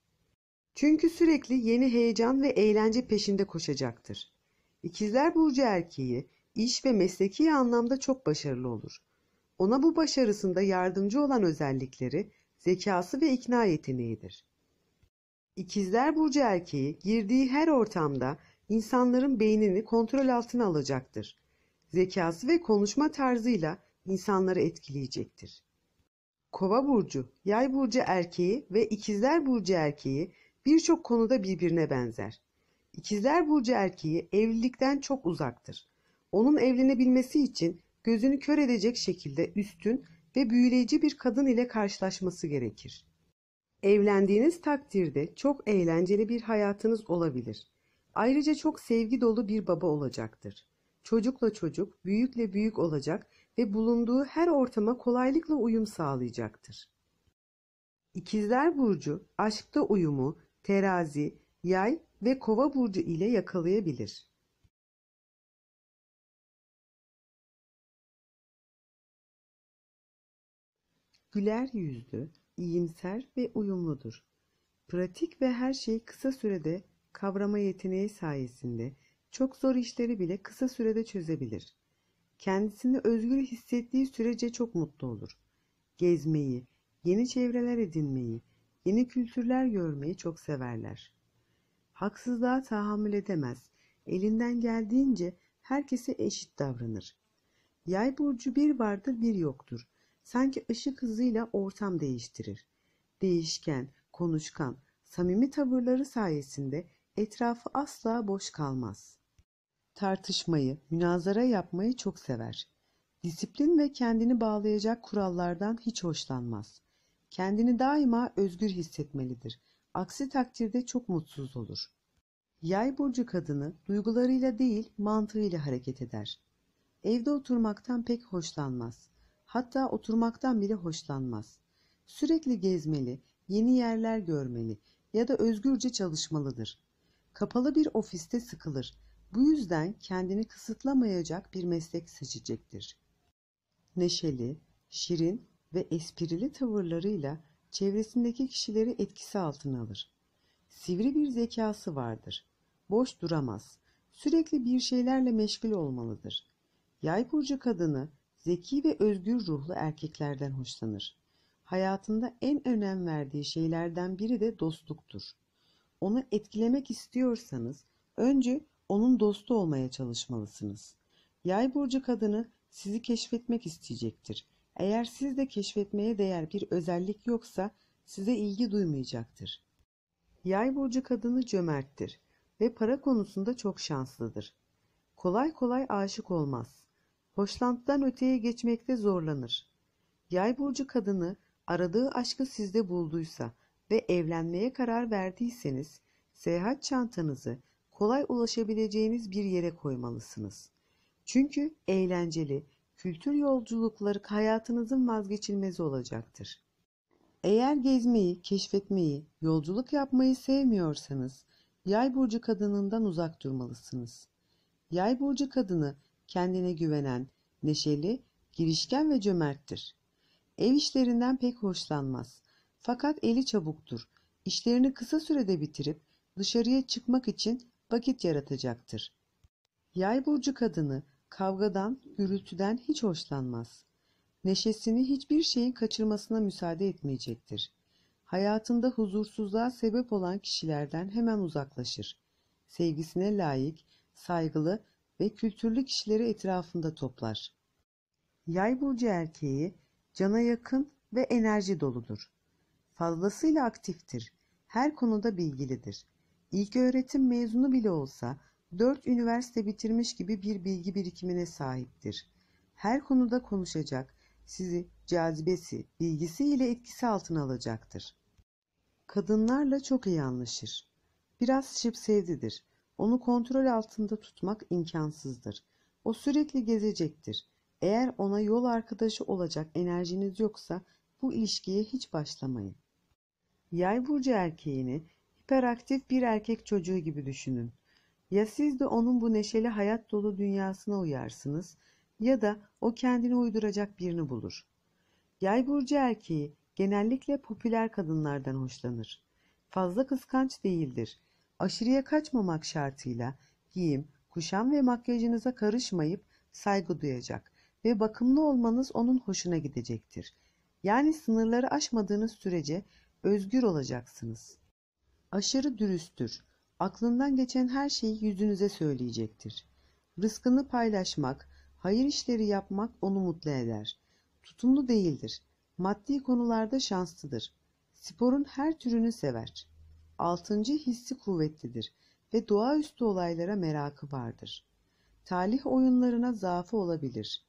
Çünkü sürekli yeni heyecan ve eğlence peşinde koşacaktır. İkizler burcu erkeği iş ve mesleki anlamda çok başarılı olur. Ona bu başarısında yardımcı olan özellikleri zekası ve ikna yeteneğidir. İkizler burcu erkeği girdiği her ortamda insanların beynini kontrol altına alacaktır. Zekası ve konuşma tarzıyla insanları etkileyecektir. Kova burcu, Yay burcu erkeği ve İkizler burcu erkeği birçok konuda birbirine benzer. İkizler burcu erkeği evlilikten çok uzaktır. Onun evlenebilmesi için gözünü kör edecek şekilde üstün ve büyüleyici bir kadın ile karşılaşması gerekir. Evlendiğiniz takdirde çok eğlenceli bir hayatınız olabilir. Ayrıca çok sevgi dolu bir baba olacaktır. Çocukla çocuk, büyükle büyük olacak ve bulunduğu her ortama kolaylıkla uyum sağlayacaktır. İkizler burcu aşkta uyumu terazi, yay ve kova burcu ile yakalayabilir. Güler yüzlü, iyimser ve uyumludur. Pratik ve her şeyi kısa sürede kavrama yeteneği sayesinde çok zor işleri bile kısa sürede çözebilir. Kendisini özgür hissettiği sürece çok mutlu olur. Gezmeyi, yeni çevreler edinmeyi, yeni kültürler görmeyi çok severler. Haksızlığa tahammül edemez. Elinden geldiğince herkese eşit davranır. Yay burcu bir vardır bir yoktur. Sanki ışık hızıyla ortam değiştirir. Değişken, konuşkan, samimi tavırları sayesinde etrafı asla boş kalmaz. Tartışmayı, münazara yapmayı çok sever. Disiplin ve kendini bağlayacak kurallardan hiç hoşlanmaz. Kendini daima özgür hissetmelidir. Aksi takdirde çok mutsuz olur. Yay burcu kadını duygularıyla değil mantığıyla hareket eder. Evde oturmaktan pek hoşlanmaz. Hatta oturmaktan bile hoşlanmaz. Sürekli gezmeli, yeni yerler görmeli ya da özgürce çalışmalıdır. Kapalı bir ofiste sıkılır. Bu yüzden kendini kısıtlamayacak bir meslek seçecektir. Neşeli, şirin ve esprili tavırlarıyla çevresindeki kişileri etkisi altına alır. Sivri bir zekası vardır. Boş duramaz. Sürekli bir şeylerle meşgul olmalıdır. Yay burcu kadını zeki ve özgür ruhlu erkeklerden hoşlanır. Hayatında en önem verdiği şeylerden biri de dostluktur. Onu etkilemek istiyorsanız önce onun dostu olmaya çalışmalısınız. Yay burcu kadını sizi keşfetmek isteyecektir. Eğer sizde keşfetmeye değer bir özellik yoksa size ilgi duymayacaktır. Yay burcu kadını cömerttir ve para konusunda çok şanslıdır. Kolay kolay aşık olmaz. Hoşlantıdan öteye geçmekte zorlanır. Yay burcu kadını aradığı aşkı sizde bulduysa ve evlenmeye karar verdiyseniz seyahat çantanızı kolay ulaşabileceğiniz bir yere koymalısınız. Çünkü eğlenceli, kültür yolculukları hayatınızın vazgeçilmezi olacaktır. Eğer gezmeyi, keşfetmeyi, yolculuk yapmayı sevmiyorsanız Yay burcu kadınından uzak durmalısınız. Yay burcu kadını kendine güvenen, neşeli, girişken ve cömerttir. Ev işlerinden pek hoşlanmaz. Fakat eli çabuktur. İşlerini kısa sürede bitirip dışarıya çıkmak için vakit yaratacaktır. Yay burcu kadını kavgadan, gürültüden hiç hoşlanmaz. Neşesini hiçbir şeyin kaçırmasına müsaade etmeyecektir. Hayatında huzursuzluğa sebep olan kişilerden hemen uzaklaşır. Sevgisine layık, saygılı ve kültürlü kişileri etrafında toplar. Yay burcu erkeği cana yakın ve enerji doludur. Fazlasıyla aktiftir. Her konuda bilgilidir. İlköğretim mezunu bile olsa 4 üniversite bitirmiş gibi bir bilgi birikimine sahiptir. Her konuda konuşacak, sizi cazibesi, bilgisiyle etkisi altına alacaktır. Kadınlarla çok iyi anlaşır. Biraz şıpsevdidir. Onu kontrol altında tutmak imkansızdır. O sürekli gezecektir. Eğer ona yol arkadaşı olacak enerjiniz yoksa bu ilişkiye hiç başlamayın. Yay burcu erkeğini hiperaktif bir erkek çocuğu gibi düşünün. Ya siz de onun bu neşeli hayat dolu dünyasına uyarsınız ya da o kendine uyduracak birini bulur. Yay burcu erkeği genellikle popüler kadınlardan hoşlanır. Fazla kıskanç değildir. Aşırıya kaçmamak şartıyla giyim, kuşam ve makyajınıza karışmayıp saygı duyacak ve bakımlı olmanız onun hoşuna gidecektir. Yani sınırları aşmadığınız sürece özgür olacaksınız. Aşırı dürüsttür. Aklından geçen her şeyi yüzünüze söyleyecektir. Rızkını paylaşmak, hayır işleri yapmak onu mutlu eder. Tutumlu değildir. Maddi konularda şanslıdır. Sporun her türünü sever. Altıncı hissi kuvvetlidir ve doğaüstü olaylara merakı vardır. Talih oyunlarına zaafı olabilir.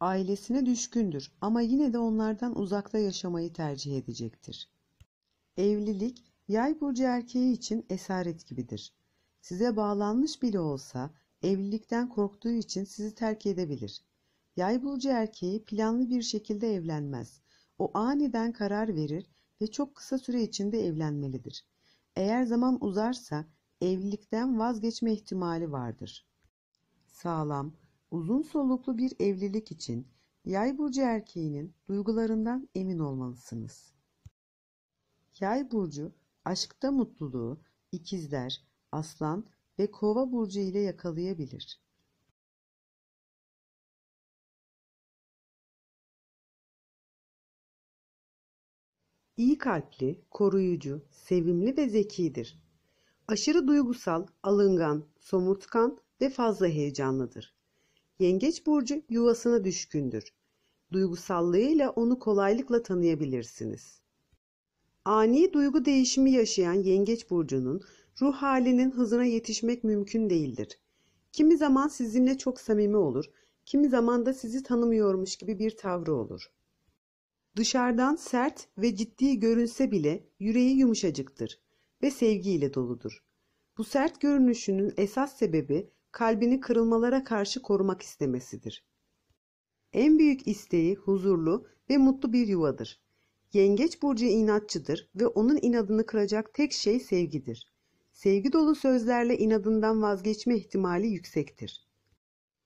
Ailesine düşkündür ama yine de onlardan uzakta yaşamayı tercih edecektir. Evlilik, Yay burcu erkeği için esaret gibidir. Size bağlanmış bile olsa evlilikten korktuğu için sizi terk edebilir. Yay burcu erkeği planlı bir şekilde evlenmez. O aniden karar verir ve çok kısa süre içinde evlenmelidir. Eğer zaman uzarsa evlilikten vazgeçme ihtimali vardır. Sağlam, uzun soluklu bir evlilik için Yay burcu erkeğinin duygularından emin olmalısınız. Yay burcu aşkta mutluluğu İkizler, Aslan ve Kova burcu ile yakalayabilir. İyi kalpli, koruyucu, sevimli ve zekidir. Aşırı duygusal, alıngan, somurtkan ve fazla heyecanlıdır. Yengeç burcu yuvasına düşkündür. Duygusallığıyla onu kolaylıkla tanıyabilirsiniz. Ani duygu değişimi yaşayan Yengeç burcunun ruh halinin hızına yetişmek mümkün değildir. Kimi zaman sizinle çok samimi olur, kimi zaman da sizi tanımıyormuş gibi bir tavrı olur. Dışarıdan sert ve ciddi görünse bile yüreği yumuşacıktır ve sevgiyle doludur. Bu sert görünüşünün esas sebebi kalbini kırılmalara karşı korumak istemesidir. En büyük isteği huzurlu ve mutlu bir yuvadır. Yengeç burcu inatçıdır ve onun inadını kıracak tek şey sevgidir. Sevgi dolu sözlerle inadından vazgeçme ihtimali yüksektir.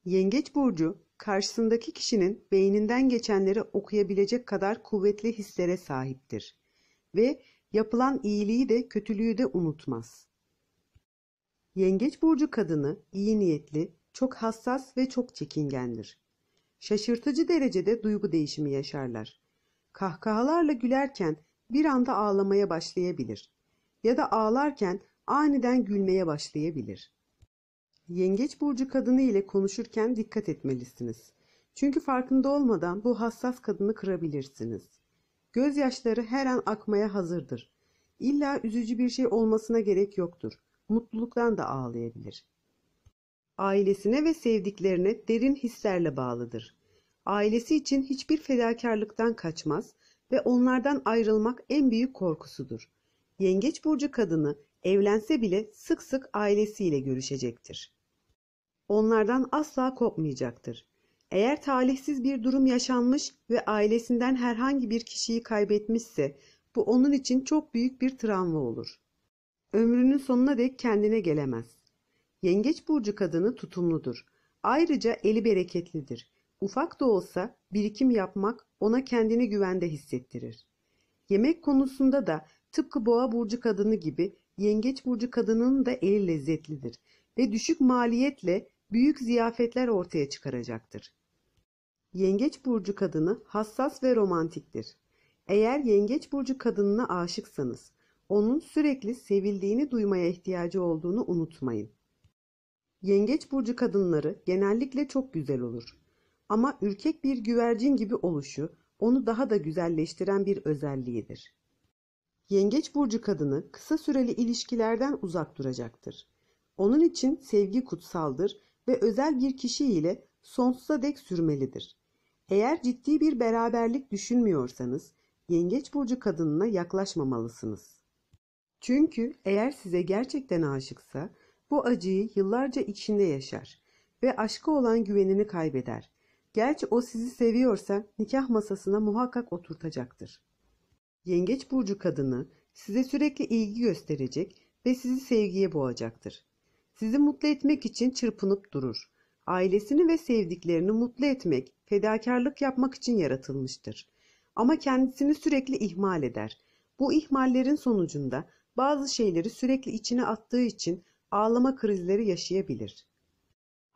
Yengeç burcu karşısındaki kişinin beyninden geçenleri okuyabilecek kadar kuvvetli hislere sahiptir ve yapılan iyiliği de kötülüğü de unutmaz. Yengeç burcu kadını iyi niyetli, çok hassas ve çok çekingendir. Şaşırtıcı derecede duygu değişimi yaşarlar. Kahkahalarla gülerken bir anda ağlamaya başlayabilir ya da ağlarken aniden gülmeye başlayabilir. Yengeç burcu kadını ile konuşurken dikkat etmelisiniz. Çünkü farkında olmadan bu hassas kadını kırabilirsiniz. Gözyaşları her an akmaya hazırdır. İlla üzücü bir şey olmasına gerek yoktur. Mutluluktan da ağlayabilir. Ailesine ve sevdiklerine derin hislerle bağlıdır. Ailesi için hiçbir fedakarlıktan kaçmaz ve onlardan ayrılmak en büyük korkusudur. Yengeç burcu kadını evlense bile sık sık ailesiyle görüşecektir. Onlardan asla kopmayacaktır. Eğer talihsiz bir durum yaşanmış ve ailesinden herhangi bir kişiyi kaybetmişse bu onun için çok büyük bir travma olur. Ömrünün sonuna dek kendine gelemez. Yengeç burcu kadını tutumludur. Ayrıca eli bereketlidir. Ufak da olsa birikim yapmak ona kendini güvende hissettirir. Yemek konusunda da tıpkı boğa burcu kadını gibi yengeç burcu kadının da eli lezzetlidir ve düşük maliyetle büyük ziyafetler ortaya çıkaracaktır. Yengeç burcu kadını hassas ve romantiktir. Eğer yengeç burcu kadınına aşıksanız, onun sürekli sevildiğini duymaya ihtiyacı olduğunu unutmayın. Yengeç burcu kadınları genellikle çok güzel olur. Ama ürkek bir güvercin gibi oluşu onu daha da güzelleştiren bir özelliğidir. Yengeç burcu kadını kısa süreli ilişkilerden uzak duracaktır. Onun için sevgi kutsaldır ve özel bir kişi ile sonsuza dek sürmelidir. Eğer ciddi bir beraberlik düşünmüyorsanız, yengeç burcu kadınına yaklaşmamalısınız. Çünkü eğer size gerçekten aşıksa, bu acıyı yıllarca içinde yaşar ve aşka olan güvenini kaybeder. Gerçi o sizi seviyorsa nikah masasına muhakkak oturtacaktır. Yengeç burcu kadını size sürekli ilgi gösterecek ve sizi sevgiye boğacaktır. Sizi mutlu etmek için çırpınıp durur. Ailesini ve sevdiklerini mutlu etmek, fedakarlık yapmak için yaratılmıştır. Ama kendisini sürekli ihmal eder. Bu ihmallerin sonucunda bazı şeyleri sürekli içine attığı için ağlama krizleri yaşayabilir.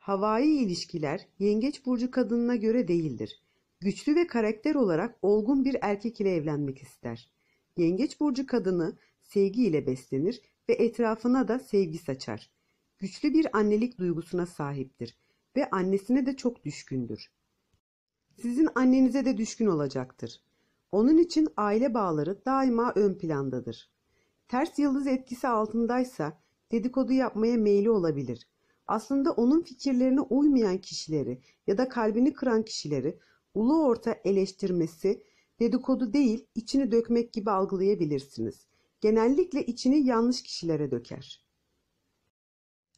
Havai ilişkiler yengeç burcu kadınına göre değildir. Güçlü ve karakter olarak olgun bir erkek ile evlenmek ister. Yengeç burcu kadını sevgi ile beslenir ve etrafına da sevgi saçar. Güçlü bir annelik duygusuna sahiptir ve annesine de çok düşkündür. Sizin annenize de düşkün olacaktır. Onun için aile bağları daima ön plandadır. Ters yıldız etkisi altındaysa dedikodu yapmaya meyilli olabilir. Aslında onun fikirlerine uymayan kişileri ya da kalbini kıran kişileri ulu orta eleştirmesi dedikodu değil, içini dökmek gibi algılayabilirsiniz. Genellikle içini yanlış kişilere döker.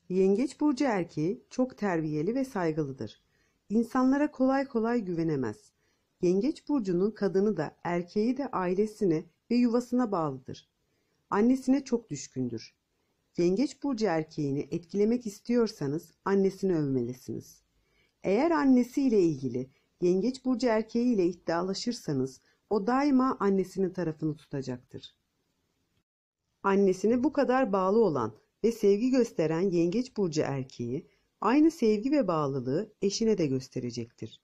Yengeç burcu erkeği çok terbiyeli ve saygılıdır. İnsanlara kolay kolay güvenemez. Yengeç burcunun kadını da erkeği de ailesine ve yuvasına bağlıdır. Annesine çok düşkündür. Yengeç burcu erkeğini etkilemek istiyorsanız annesini övmelisiniz. Eğer annesiyle ilgili yengeç burcu erkeğiyle iddialaşırsanız o daima annesinin tarafını tutacaktır. Annesine bu kadar bağlı olan ve sevgi gösteren yengeç burcu erkeği aynı sevgi ve bağlılığı eşine de gösterecektir.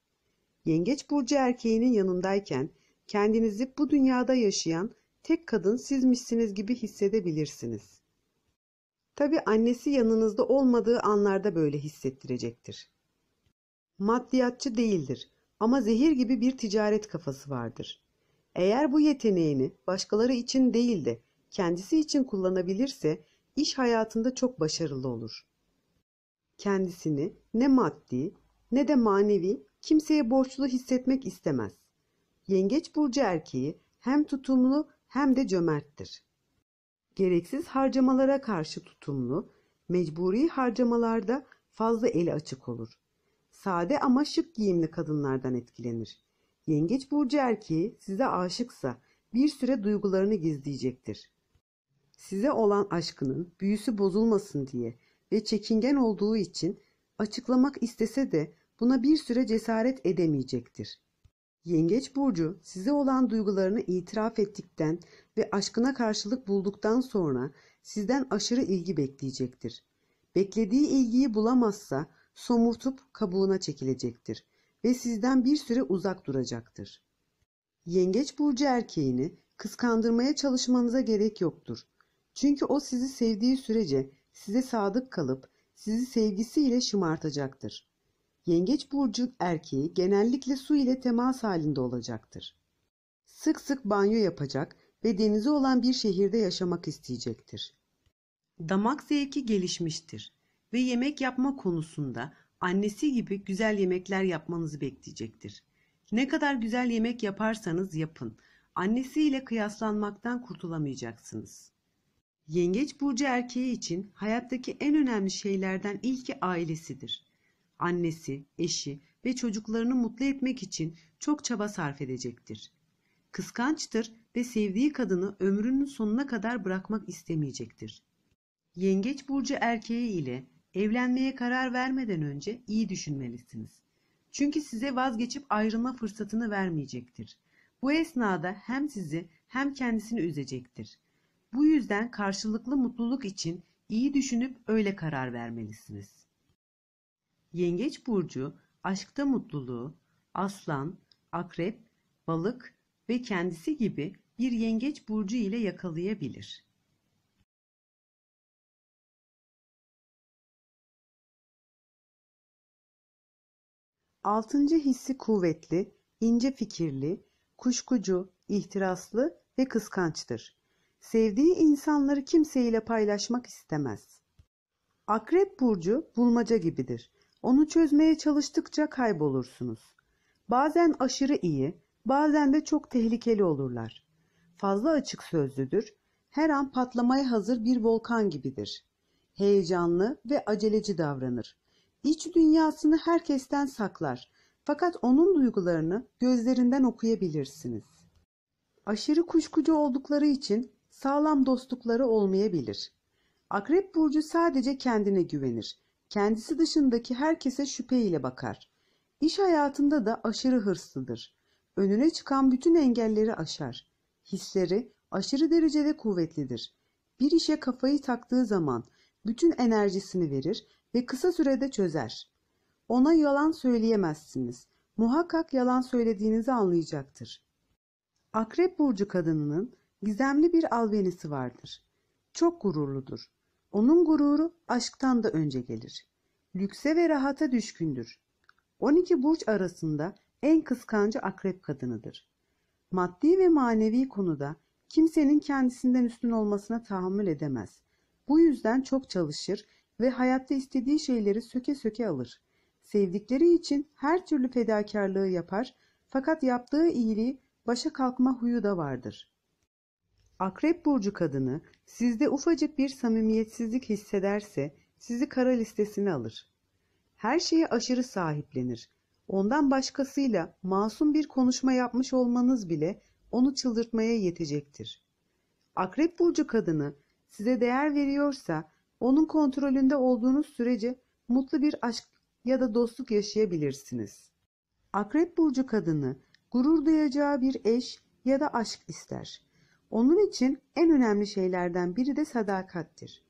Yengeç burcu erkeğinin yanındayken kendinizi bu dünyada yaşayan tek kadın sizmişsiniz gibi hissedebilirsiniz. Tabii annesi yanınızda olmadığı anlarda böyle hissettirecektir. Maddiyatçı değildir ama zehir gibi bir ticaret kafası vardır. Eğer bu yeteneğini başkaları için değil de kendisi için kullanabilirse iş hayatında çok başarılı olur. Kendisini ne maddi ne de manevi kimseye borçlu hissetmek istemez. Yengeç burcu erkeği hem tutumlu hem de cömerttir. Gereksiz harcamalara karşı tutumlu, mecburi harcamalarda fazla eli açık olur. Sade ama şık giyimli kadınlardan etkilenir. Yengeç burcu erkeği size aşıksa bir süre duygularını gizleyecektir. Size olan aşkının büyüsü bozulmasın diye ve çekingen olduğu için açıklamak istese de buna bir süre cesaret edemeyecektir. Yengeç burcu size olan duygularını itiraf ettikten ve aşkına karşılık bulduktan sonra sizden aşırı ilgi bekleyecektir. Beklediği ilgiyi bulamazsa somurtup kabuğuna çekilecektir ve sizden bir süre uzak duracaktır. Yengeç burcu erkeğini kıskandırmaya çalışmanıza gerek yoktur. Çünkü o sizi sevdiği sürece size sadık kalıp sizi sevgisiyle şımartacaktır. Yengeç burcu erkeği genellikle su ile temas halinde olacaktır. Sık sık banyo yapacak ve denizi olan bir şehirde yaşamak isteyecektir. Damak zevki gelişmiştir ve yemek yapma konusunda annesi gibi güzel yemekler yapmanızı bekleyecektir. Ne kadar güzel yemek yaparsanız yapın, annesiyle kıyaslanmaktan kurtulamayacaksınız. Yengeç burcu erkeği için hayattaki en önemli şeylerden ilki ailesidir. Annesi, eşi ve çocuklarını mutlu etmek için çok çaba sarf edecektir. Kıskançtır ve sevdiği kadını ömrünün sonuna kadar bırakmak istemeyecektir. Yengeç burcu erkeği ile evlenmeye karar vermeden önce iyi düşünmelisiniz. Çünkü size vazgeçip ayrılma fırsatını vermeyecektir. Bu esnada hem sizi hem kendisini üzecektir. Bu yüzden karşılıklı mutluluk için iyi düşünüp öyle karar vermelisiniz. Yengeç burcu aşkta mutluluğu Aslan, Akrep, Balık ve kendisi gibi bir yengeç burcu ile yakalayabilir. Altıncı hissi kuvvetli, ince fikirli, kuşkucu, ihtiraslı ve kıskançtır. Sevdiği insanları kimseyle paylaşmak istemez. Akrep burcu bulmaca gibidir. Onu çözmeye çalıştıkça kaybolursunuz. Bazen aşırı iyi, bazen de çok tehlikeli olurlar. Fazla açık sözlüdür, her an patlamaya hazır bir volkan gibidir. Heyecanlı ve aceleci davranır. İç dünyasını herkesten saklar. Fakat onun duygularını gözlerinden okuyabilirsiniz. Aşırı kuşkucu oldukları için sağlam dostlukları olmayabilir. Akrep burcu sadece kendine güvenir. Kendisi dışındaki herkese şüpheyle bakar. İş hayatında da aşırı hırslıdır. Önüne çıkan bütün engelleri aşar. Hisleri aşırı derecede kuvvetlidir. Bir işe kafayı taktığı zaman bütün enerjisini verir ve kısa sürede çözer. Ona yalan söyleyemezsiniz. Muhakkak yalan söylediğinizi anlayacaktır. Akrep burcu kadınının gizemli bir albenisi vardır. Çok gururludur. Onun gururu aşktan da önce gelir. Lükse ve rahata düşkündür. 12 burç arasında en kıskancı akrep kadınıdır. Maddi ve manevi konuda kimsenin kendisinden üstün olmasına tahammül edemez. Bu yüzden çok çalışır ve hayatta istediği şeyleri söke söke alır. Sevdikleri için her türlü fedakarlığı yapar fakat yaptığı iyiliği başa kalkma huyu da vardır. Akrep burcu kadını sizde ufacık bir samimiyetsizlik hissederse sizi kara listesine alır. Her şeye aşırı sahiplenir. Ondan başkasıyla masum bir konuşma yapmış olmanız bile onu çıldırtmaya yetecektir. Akrep burcu kadını size değer veriyorsa onun kontrolünde olduğunuz sürece mutlu bir aşk ya da dostluk yaşayabilirsiniz. Akrep burcu kadını gurur duyacağı bir eş ya da aşk ister. Onun için en önemli şeylerden biri de sadakattir.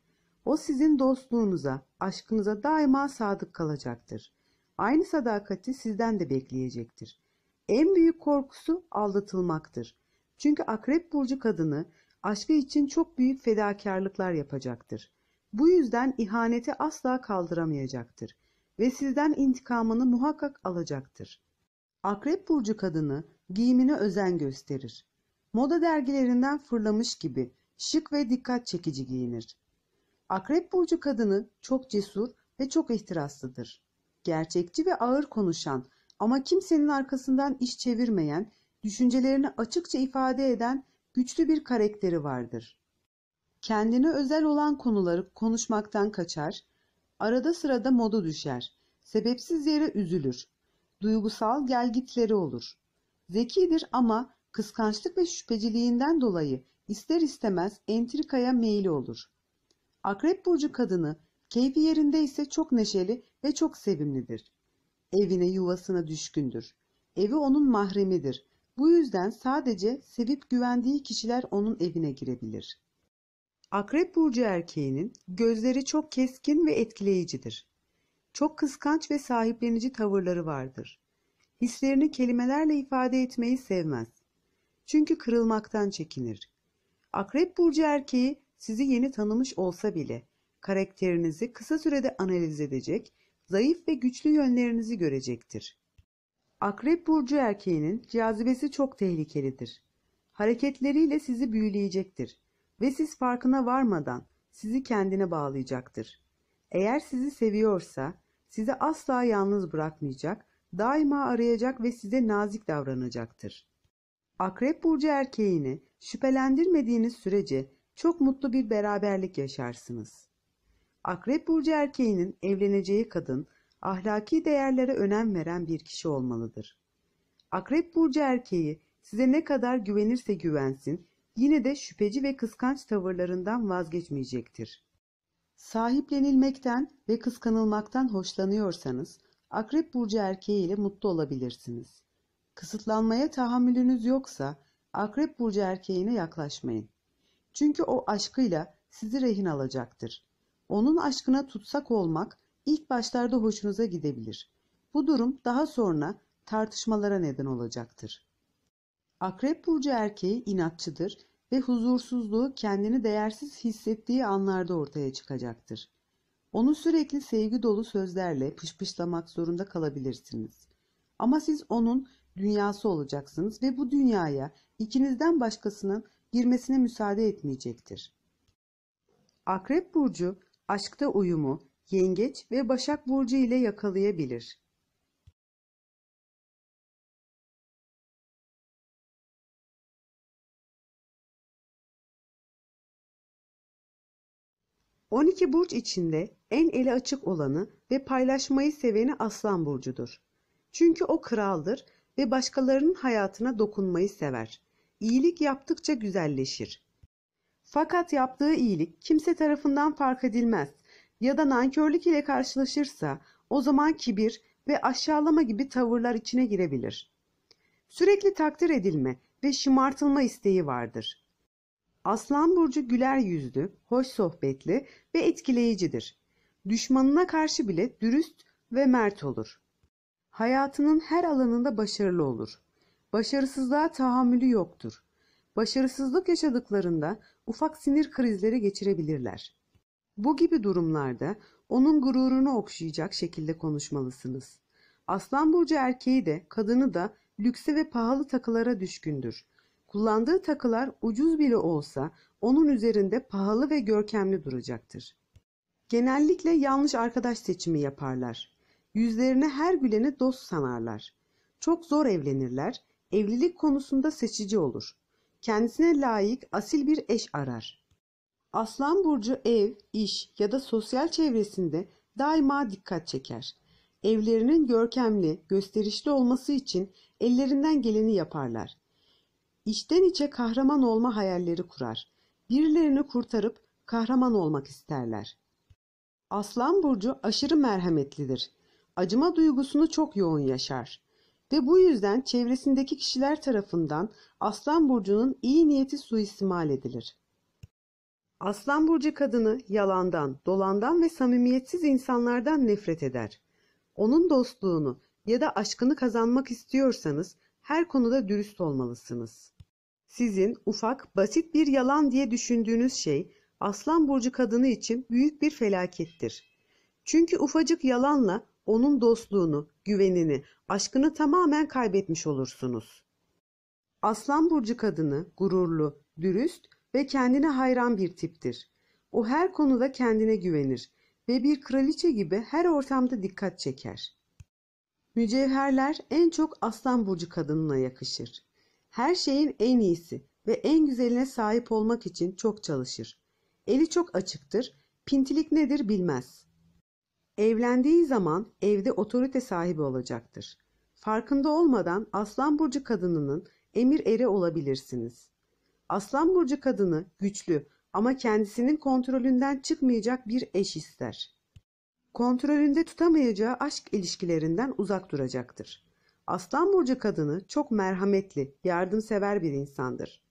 O sizin dostluğunuza, aşkınıza daima sadık kalacaktır. Aynı sadakati sizden de bekleyecektir. En büyük korkusu aldatılmaktır. Çünkü Akrep burcu kadını aşkı için çok büyük fedakarlıklar yapacaktır. Bu yüzden ihaneti asla kaldıramayacaktır ve sizden intikamını muhakkak alacaktır. Akrep burcu kadını giyimine özen gösterir. Moda dergilerinden fırlamış gibi şık ve dikkat çekici giyinir. Akrep burcu kadını çok cesur ve çok ihtiraslıdır. Gerçekçi ve ağır konuşan ama kimsenin arkasından iş çevirmeyen, düşüncelerini açıkça ifade eden güçlü bir karakteri vardır. Kendine özel olan konuları konuşmaktan kaçar, arada sırada modu düşer, sebepsiz yere üzülür, duygusal gelgitleri olur. Zekidir ama kıskançlık ve şüpheciliğinden dolayı ister istemez entrikaya meyili olur. Akrep burcu kadını keyfi yerindeyse çok neşeli ve çok sevimlidir. Evine yuvasına düşkündür. Evi onun mahremidir. Bu yüzden sadece sevip güvendiği kişiler onun evine girebilir. Akrep burcu erkeğinin gözleri çok keskin ve etkileyicidir. Çok kıskanç ve sahiplenici tavırları vardır. Hislerini kelimelerle ifade etmeyi sevmez. Çünkü kırılmaktan çekinir. Akrep burcu erkeği sizi yeni tanımış olsa bile karakterinizi kısa sürede analiz edecek, zayıf ve güçlü yönlerinizi görecektir. Akrep burcu erkeğinin cazibesi çok tehlikelidir. Hareketleriyle sizi büyüleyecektir ve siz farkına varmadan sizi kendine bağlayacaktır. Eğer sizi seviyorsa sizi asla yalnız bırakmayacak, daima arayacak ve size nazik davranacaktır. Akrep burcu erkeğini şüphelendirmediğiniz sürece çok mutlu bir beraberlik yaşarsınız. Akrep burcu erkeğinin evleneceği kadın ahlaki değerlere önem veren bir kişi olmalıdır. Akrep burcu erkeği size ne kadar güvenirse güvensin, yine de şüpheci ve kıskanç tavırlarından vazgeçmeyecektir. Sahiplenilmekten ve kıskanılmaktan hoşlanıyorsanız, Akrep burcu erkeği ile mutlu olabilirsiniz. Kısıtlanmaya tahammülünüz yoksa, Akrep burcu erkeğine yaklaşmayın. Çünkü o aşkıyla sizi rehin alacaktır. Onun aşkına tutsak olmak ilk başlarda hoşunuza gidebilir. Bu durum daha sonra tartışmalara neden olacaktır. Akrep burcu erkeği inatçıdır ve huzursuzluğu kendini değersiz hissettiği anlarda ortaya çıkacaktır. Onu sürekli sevgi dolu sözlerle pışpışlamak zorunda kalabilirsiniz. Ama siz onun dünyası olacaksınız ve bu dünyaya ikinizden başkasının girmesine müsaade etmeyecektir. Akrep burcu aşkta uyumu Yengeç ve Başak burcu ile yakalayabilir. ...12 burç içinde en eli açık olanı ve paylaşmayı seveni Aslan burcudur. Çünkü o kraldır ve başkalarının hayatına dokunmayı sever. İyilik yaptıkça güzelleşir. Fakat yaptığı iyilik kimse tarafından fark edilmez ya da nankörlük ile karşılaşırsa o zaman kibir ve aşağılama gibi tavırlar içine girebilir. Sürekli takdir edilme ve şımartılma isteği vardır. Aslan burcu güler yüzlü, hoş sohbetli ve etkileyicidir. Düşmanına karşı bile dürüst ve mert olur. Hayatının her alanında başarılı olur. Başarısızlığa tahammülü yoktur. Başarısızlık yaşadıklarında ufak sinir krizleri geçirebilirler. Bu gibi durumlarda onun gururunu okşayacak şekilde konuşmalısınız. Aslan burcu erkeği de kadını da lükse ve pahalı takılara düşkündür. Kullandığı takılar ucuz bile olsa onun üzerinde pahalı ve görkemli duracaktır. Genellikle yanlış arkadaş seçimi yaparlar. Yüzlerine her güleni dost sanarlar. Çok zor evlenirler, evlilik konusunda seçici olur. Kendisine layık asil bir eş arar. Aslan burcu ev, iş ya da sosyal çevresinde daima dikkat çeker. Evlerinin görkemli, gösterişli olması için ellerinden geleni yaparlar. İçten içe kahraman olma hayalleri kurar. Birilerini kurtarıp kahraman olmak isterler. Aslan burcu aşırı merhametlidir. Acıma duygusunu çok yoğun yaşar. Ve bu yüzden çevresindeki kişiler tarafından Aslan burcunun iyi niyeti suistimal edilir. Aslan burcu kadını yalandan, dolandan ve samimiyetsiz insanlardan nefret eder. Onun dostluğunu ya da aşkını kazanmak istiyorsanız her konuda dürüst olmalısınız. Sizin ufak, basit bir yalan diye düşündüğünüz şey Aslan burcu kadını için büyük bir felakettir. Çünkü ufacık yalanla onun dostluğunu, güvenini, aşkını tamamen kaybetmiş olursunuz. Aslan burcu kadını gururlu, dürüst ve kendine hayran bir tiptir. O her konuda kendine güvenir ve bir kraliçe gibi her ortamda dikkat çeker. Mücevherler en çok Aslan burcu kadınına yakışır. Her şeyin en iyisi ve en güzeline sahip olmak için çok çalışır. Eli çok açıktır, pintilik nedir bilmez. Evlendiği zaman evde otorite sahibi olacaktır. Farkında olmadan Aslan burcu kadınının emir eri olabilirsiniz. Aslan burcu kadını güçlü ama kendisinin kontrolünden çıkmayacak bir eş ister. Kontrolünde tutamayacağı aşk ilişkilerinden uzak duracaktır. Aslan burcu kadını çok merhametli, yardımsever bir insandır.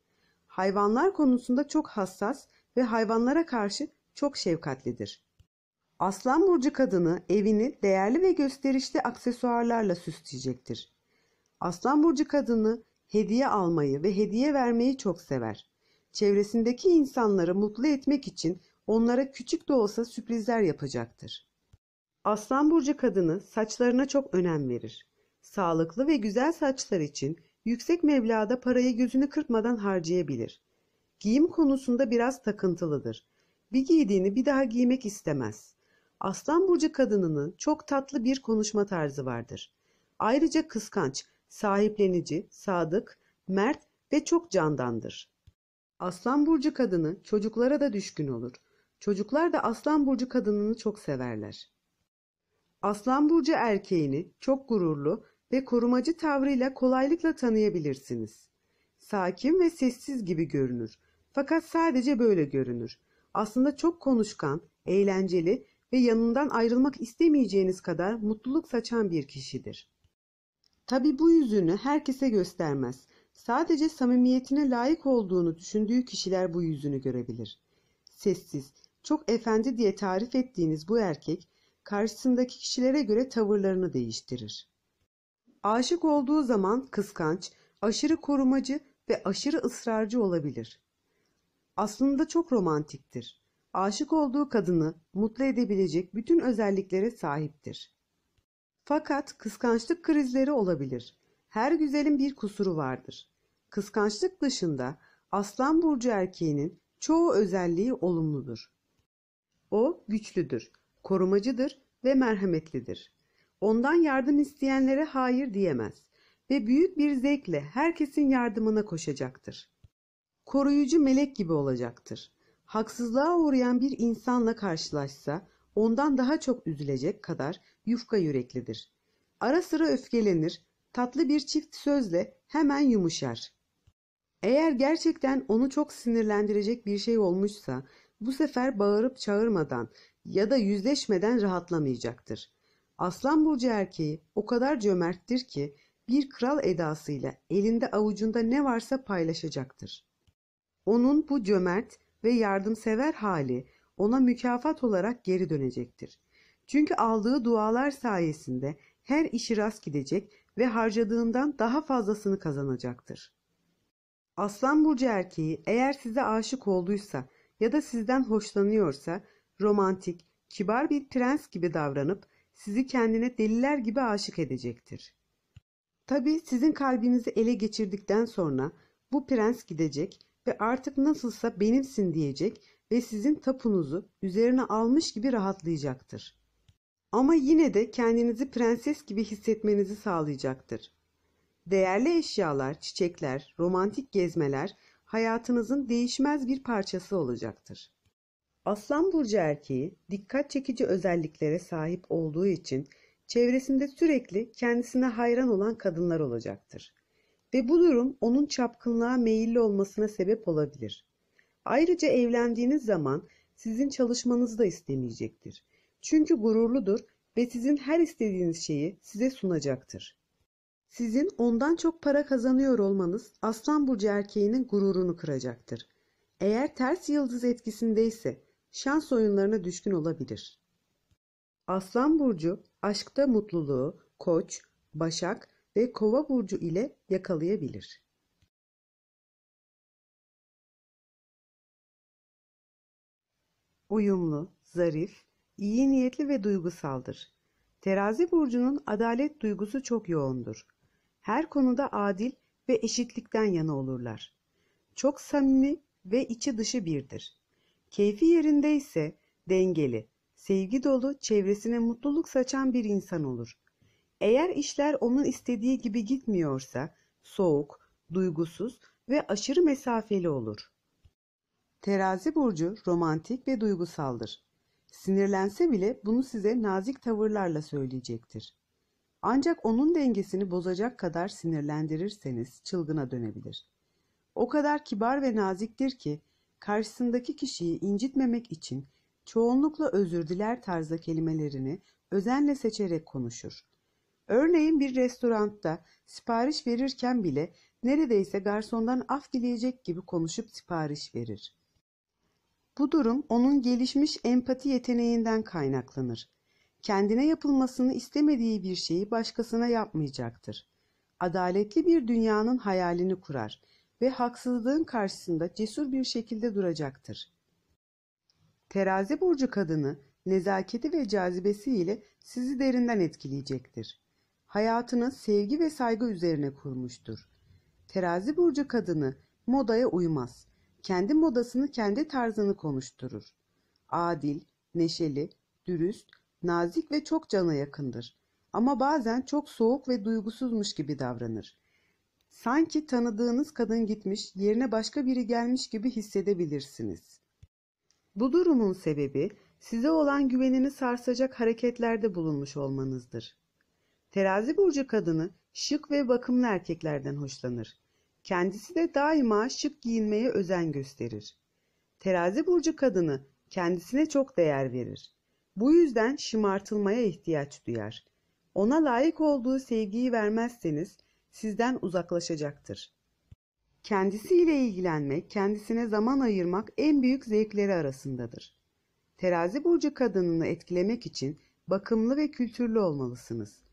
Hayvanlar konusunda çok hassas ve hayvanlara karşı çok şefkatlidir. Aslan burcu kadını evini değerli ve gösterişli aksesuarlarla süsleyecektir. Aslan burcu kadını hediye almayı ve hediye vermeyi çok sever. Çevresindeki insanları mutlu etmek için onlara küçük de olsa sürprizler yapacaktır. Aslan burcu kadını saçlarına çok önem verir. Sağlıklı ve güzel saçlar için yüksek meblağda parayı gözünü kırpmadan harcayabilir. Giyim konusunda biraz takıntılıdır. Bir giydiğini bir daha giymek istemez. Aslan burcu kadınının çok tatlı bir konuşma tarzı vardır. Ayrıca kıskanç, sahiplenici, sadık, mert ve çok candandır. Aslan burcu kadını çocuklara da düşkün olur. Çocuklar da Aslan burcu kadınını çok severler. Aslan burcu erkeğini çok gururlu ve korumacı tavrıyla kolaylıkla tanıyabilirsiniz. Sakin ve sessiz gibi görünür. Fakat sadece böyle görünür. Aslında çok konuşkan, eğlenceli ve yanından ayrılmak istemeyeceğiniz kadar mutluluk saçan bir kişidir. Tabii bu yüzünü herkese göstermez. Sadece samimiyetine layık olduğunu düşündüğü kişiler bu yüzünü görebilir. Sessiz, çok efendi diye tarif ettiğiniz bu erkek, karşısındaki kişilere göre tavırlarını değiştirir. Aşık olduğu zaman kıskanç, aşırı korumacı ve aşırı ısrarcı olabilir. Aslında çok romantiktir. Aşık olduğu kadını mutlu edebilecek bütün özelliklere sahiptir. Fakat kıskançlık krizleri olabilir. Her güzelin bir kusuru vardır. Kıskançlık dışında Aslan burcu erkeğinin çoğu özelliği olumludur. O güçlüdür, korumacıdır ve merhametlidir. Ondan yardım isteyenlere hayır diyemez ve büyük bir zevkle herkesin yardımına koşacaktır. Koruyucu melek gibi olacaktır. Haksızlığa uğrayan bir insanla karşılaşsa ondan daha çok üzülecek kadar yufka yüreklidir. Ara sıra öfkelenir, tatlı bir çift sözle hemen yumuşar. Eğer gerçekten onu çok sinirlendirecek bir şey olmuşsa bu sefer bağırıp çağırmadan ya da yüzleşmeden rahatlamayacaktır. Aslan burcu erkeği o kadar cömerttir ki bir kral edasıyla elinde avucunda ne varsa paylaşacaktır. Onun bu cömert ve yardımsever hali ona mükafat olarak geri dönecektir. Çünkü aldığı dualar sayesinde her işi rast gidecek ve harcadığından daha fazlasını kazanacaktır. Aslan burcu erkeği eğer size aşık olduysa ya da sizden hoşlanıyorsa romantik, kibar bir prens gibi davranıp sizi kendine deliler gibi aşık edecektir. Tabii sizin kalbinizi ele geçirdikten sonra bu prens gidecek ve artık nasılsa benimsin diyecek ve sizin tapunuzu üzerine almış gibi rahatlayacaktır. Ama yine de kendinizi prenses gibi hissetmenizi sağlayacaktır. Değerli eşyalar, çiçekler, romantik gezmeler hayatınızın değişmez bir parçası olacaktır. Aslan burcu erkeği dikkat çekici özelliklere sahip olduğu için çevresinde sürekli kendisine hayran olan kadınlar olacaktır. Ve bu durum onun çapkınlığa meyilli olmasına sebep olabilir. Ayrıca evlendiğiniz zaman sizin çalışmanızı da istemeyecektir. Çünkü gururludur ve sizin her istediğiniz şeyi size sunacaktır. Sizin ondan çok para kazanıyor olmanız Aslan burcu erkeğinin gururunu kıracaktır. Eğer ters yıldız etkisindeyse şans oyunlarına düşkün olabilir. Aslan burcu aşkta mutluluğu Koç, Başak ve Kova burcu ile yakalayabilir. Uyumlu, zarif, iyi niyetli ve duygusaldır. Terazi burcunun adalet duygusu çok yoğundur. Her konuda adil ve eşitlikten yana olurlar. Çok samimi ve içi dışı birdir. Keyfi yerindeyse dengeli, sevgi dolu, çevresine mutluluk saçan bir insan olur. Eğer işler onun istediği gibi gitmiyorsa soğuk, duygusuz ve aşırı mesafeli olur. Terazi burcu romantik ve duygusaldır. Sinirlense bile bunu size nazik tavırlarla söyleyecektir. Ancak onun dengesini bozacak kadar sinirlendirirseniz çılgına dönebilir. O kadar kibar ve naziktir ki karşısındaki kişiyi incitmemek için çoğunlukla özür diler tarzda kelimelerini özenle seçerek konuşur. Örneğin bir restoranda sipariş verirken bile neredeyse garsondan af dileyecek gibi konuşup sipariş verir. Bu durum onun gelişmiş empati yeteneğinden kaynaklanır. Kendine yapılmasını istemediği bir şeyi başkasına yapmayacaktır. Adaletli bir dünyanın hayalini kurar ve haksızlığın karşısında cesur bir şekilde duracaktır. Terazi burcu kadını nezaketi ve cazibesiyle sizi derinden etkileyecektir. Hayatını sevgi ve saygı üzerine kurmuştur. Terazi burcu kadını modaya uymaz. Kendi modasını, kendi tarzını konuşturur. Adil, neşeli, dürüst, nazik ve çok cana yakındır. Ama bazen çok soğuk ve duygusuzmuş gibi davranır. Sanki tanıdığınız kadın gitmiş, yerine başka biri gelmiş gibi hissedebilirsiniz. Bu durumun sebebi size olan güvenini sarsacak hareketlerde bulunmuş olmanızdır. Terazi burcu kadını şık ve bakımlı erkeklerden hoşlanır. Kendisi de daima şık giyinmeye özen gösterir. Terazi burcu kadını kendisine çok değer verir. Bu yüzden şımartılmaya ihtiyaç duyar. Ona layık olduğu sevgiyi vermezseniz sizden uzaklaşacaktır. Kendisiyle ilgilenmek, kendisine zaman ayırmak en büyük zevkleri arasındadır. Terazi burcu kadınını etkilemek için bakımlı ve kültürlü olmalısınız.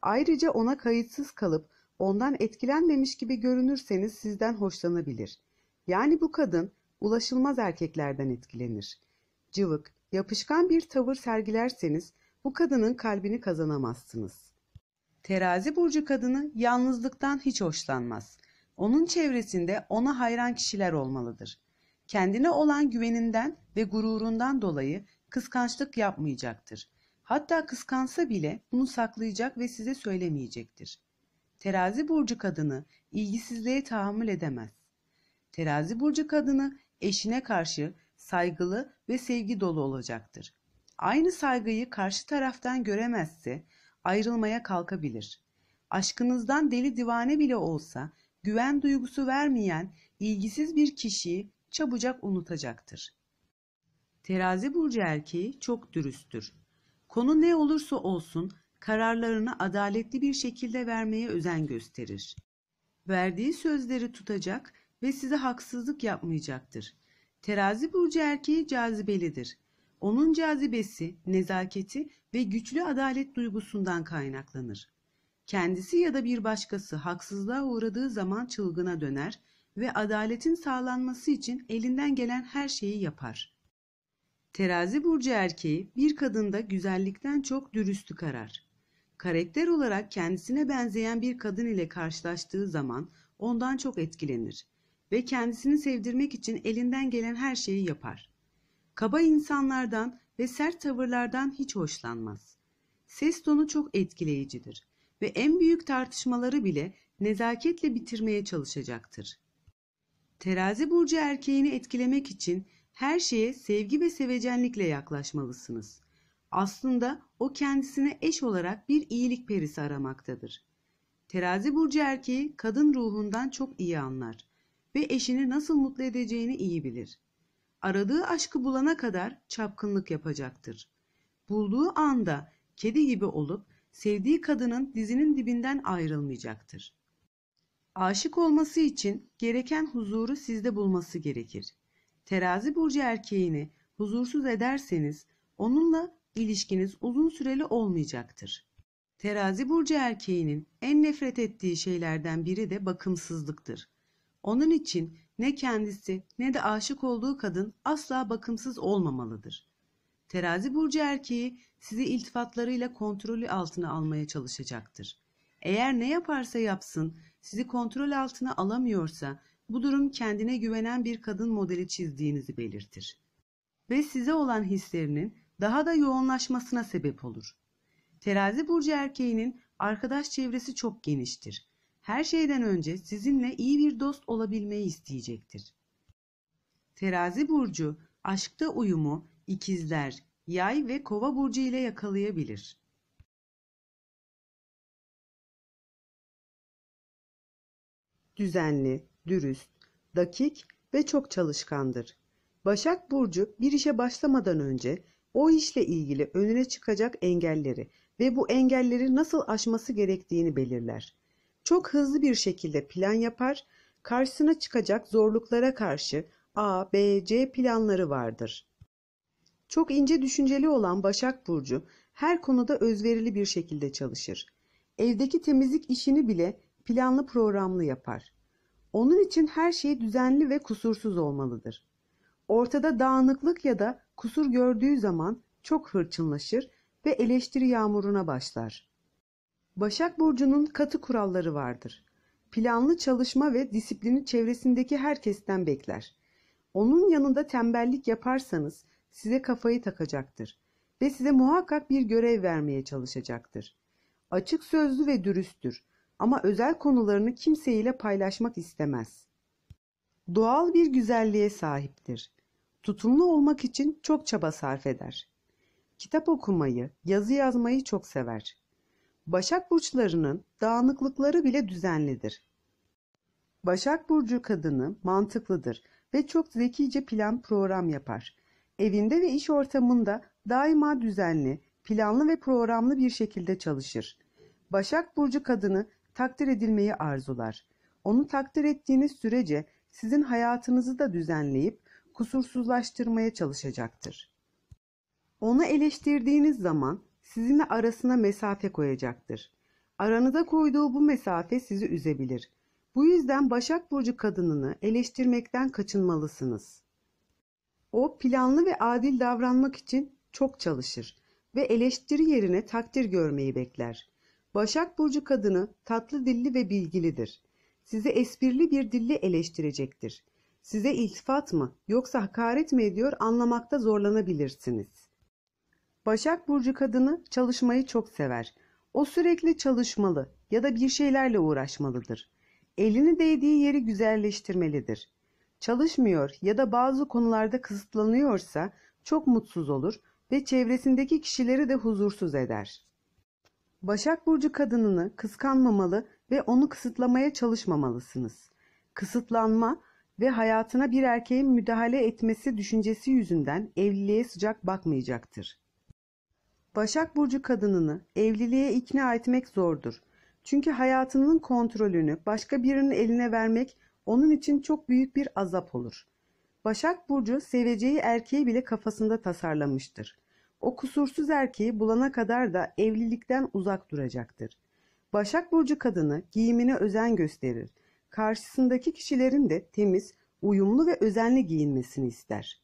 Ayrıca ona kayıtsız kalıp ondan etkilenmemiş gibi görünürseniz sizden hoşlanabilir. Yani bu kadın ulaşılmaz erkeklerden etkilenir. Cıvık, yapışkan bir tavır sergilerseniz bu kadının kalbini kazanamazsınız. Terazi burcu kadını yalnızlıktan hiç hoşlanmaz. Onun çevresinde ona hayran kişiler olmalıdır. Kendine olan güveninden ve gururundan dolayı kıskançlık yapmayacaktır. Hatta kıskansa bile bunu saklayacak ve size söylemeyecektir. Terazi burcu kadını ilgisizliğe tahammül edemez. Terazi burcu kadını eşine karşı saygılı ve sevgi dolu olacaktır. Aynı saygıyı karşı taraftan göremezse ayrılmaya kalkabilir. Aşkınızdan deli divane bile olsa güven duygusu vermeyen ilgisiz bir kişiyi çabucak unutacaktır. Terazi burcu erkeği çok dürüsttür. Konu ne olursa olsun kararlarını adaletli bir şekilde vermeye özen gösterir. Verdiği sözleri tutacak ve size haksızlık yapmayacaktır. Terazi burcu erkeği cazibelidir. Onun cazibesi, nezaketi ve güçlü adalet duygusundan kaynaklanır. Kendisi ya da bir başkası haksızlığa uğradığı zaman çılgına döner ve adaletin sağlanması için elinden gelen her şeyi yapar. Terazi burcu erkeği bir kadında güzellikten çok dürüstlük arar. Karakter olarak kendisine benzeyen bir kadın ile karşılaştığı zaman ondan çok etkilenir ve kendisini sevdirmek için elinden gelen her şeyi yapar. Kaba insanlardan ve sert tavırlardan hiç hoşlanmaz. Ses tonu çok etkileyicidir ve en büyük tartışmaları bile nezaketle bitirmeye çalışacaktır. Terazi burcu erkeğini etkilemek için her şeye sevgi ve sevecenlikle yaklaşmalısınız. Aslında o kendisine eş olarak bir iyilik perisi aramaktadır. Terazi burcu erkeği kadın ruhundan çok iyi anlar ve eşini nasıl mutlu edeceğini iyi bilir. Aradığı aşkı bulana kadar çapkınlık yapacaktır. Bulduğu anda kedi gibi olup sevdiği kadının dizinin dibinden ayrılmayacaktır. Aşık olması için gereken huzuru sizde bulması gerekir. Terazi burcu erkeğini huzursuz ederseniz onunla ilişkiniz uzun süreli olmayacaktır. Terazi burcu erkeğinin en nefret ettiği şeylerden biri de bakımsızlıktır. Onun için ne kendisi ne de aşık olduğu kadın asla bakımsız olmamalıdır. Terazi burcu erkeği sizi iltifatlarıyla kontrolü altına almaya çalışacaktır. Eğer ne yaparsa yapsın sizi kontrol altına alamıyorsa bu durum kendine güvenen bir kadın modeli çizdiğinizi belirtir. Ve size olan hislerinin daha da yoğunlaşmasına sebep olur. Terazi burcu erkeğinin arkadaş çevresi çok geniştir. Her şeyden önce sizinle iyi bir dost olabilmeyi isteyecektir. Terazi burcu aşkta uyumu ikizler, yay ve kova burcu ile yakalayabilir. Düzenli, dürüst, dakik ve çok çalışkandır. Başak burcu bir işe başlamadan önce o işle ilgili önüne çıkacak engelleri ve bu engelleri nasıl aşması gerektiğini belirler. Çok hızlı bir şekilde plan yapar, karşısına çıkacak zorluklara karşı A, B, C planları vardır. Çok ince düşünceli olan Başak burcu her konuda özverili bir şekilde çalışır. Evdeki temizlik işini bile planlı programlı yapar. Onun için her şey düzenli ve kusursuz olmalıdır. Ortada dağınıklık ya da kusur gördüğü zaman çok hırçınlaşır ve eleştiri yağmuruna başlar. Başak Burcu'nun katı kuralları vardır. Planlı çalışma ve disiplini çevresindeki herkesten bekler. Onun yanında tembellik yaparsanız size kafayı takacaktır ve size muhakkak bir görev vermeye çalışacaktır. Açık sözlü ve dürüsttür ama özel konularını kimseyle paylaşmak istemez. Doğal bir güzelliğe sahiptir. Tutumlu olmak için çok çaba sarf eder. Kitap okumayı, yazı yazmayı çok sever. Başak burçlarının dağınıklıkları bile düzenlidir. Başak Burcu kadını mantıklıdır ve çok zekice plan program yapar. Evinde ve iş ortamında daima düzenli, planlı ve programlı bir şekilde çalışır. Başak Burcu kadını takdir edilmeyi arzular. Onu takdir ettiğiniz sürece sizin hayatınızı da düzenleyip kusursuzlaştırmaya çalışacaktır. Onu eleştirdiğiniz zaman sizinle arasına mesafe koyacaktır. Aranıza koyduğu bu mesafe sizi üzebilir. Bu yüzden Başak Burcu kadınını eleştirmekten kaçınmalısınız. O planlı ve adil davranmak için çok çalışır ve eleştiri yerine takdir görmeyi bekler. Başak Burcu kadını tatlı dilli ve bilgilidir. Sizi esprili bir dille eleştirecektir. Size iltifat mı yoksa hakaret mi ediyor anlamakta zorlanabilirsiniz. Başak Burcu kadını çalışmayı çok sever. O sürekli çalışmalı ya da bir şeylerle uğraşmalıdır. Elini değdiği yeri güzelleştirmelidir. Çalışmıyor ya da bazı konularda kısıtlanıyorsa çok mutsuz olur ve çevresindeki kişileri de huzursuz eder. Başak Burcu kadınını kıskanmamalı ve onu kısıtlamaya çalışmamalısınız. Kısıtlanma ve hayatına bir erkeğin müdahale etmesi düşüncesi yüzünden evliliğe sıcak bakmayacaktır. Başak Burcu kadınını evliliğe ikna etmek zordur. Çünkü hayatının kontrolünü başka birinin eline vermek onun için çok büyük bir azap olur. Başak Burcu seveceği erkeği bile kafasında tasarlamıştır. O kusursuz erkeği bulana kadar da evlilikten uzak duracaktır. Başak Burcu kadını giyimine özen gösterir. Karşısındaki kişilerin de temiz, uyumlu ve özenli giyinmesini ister.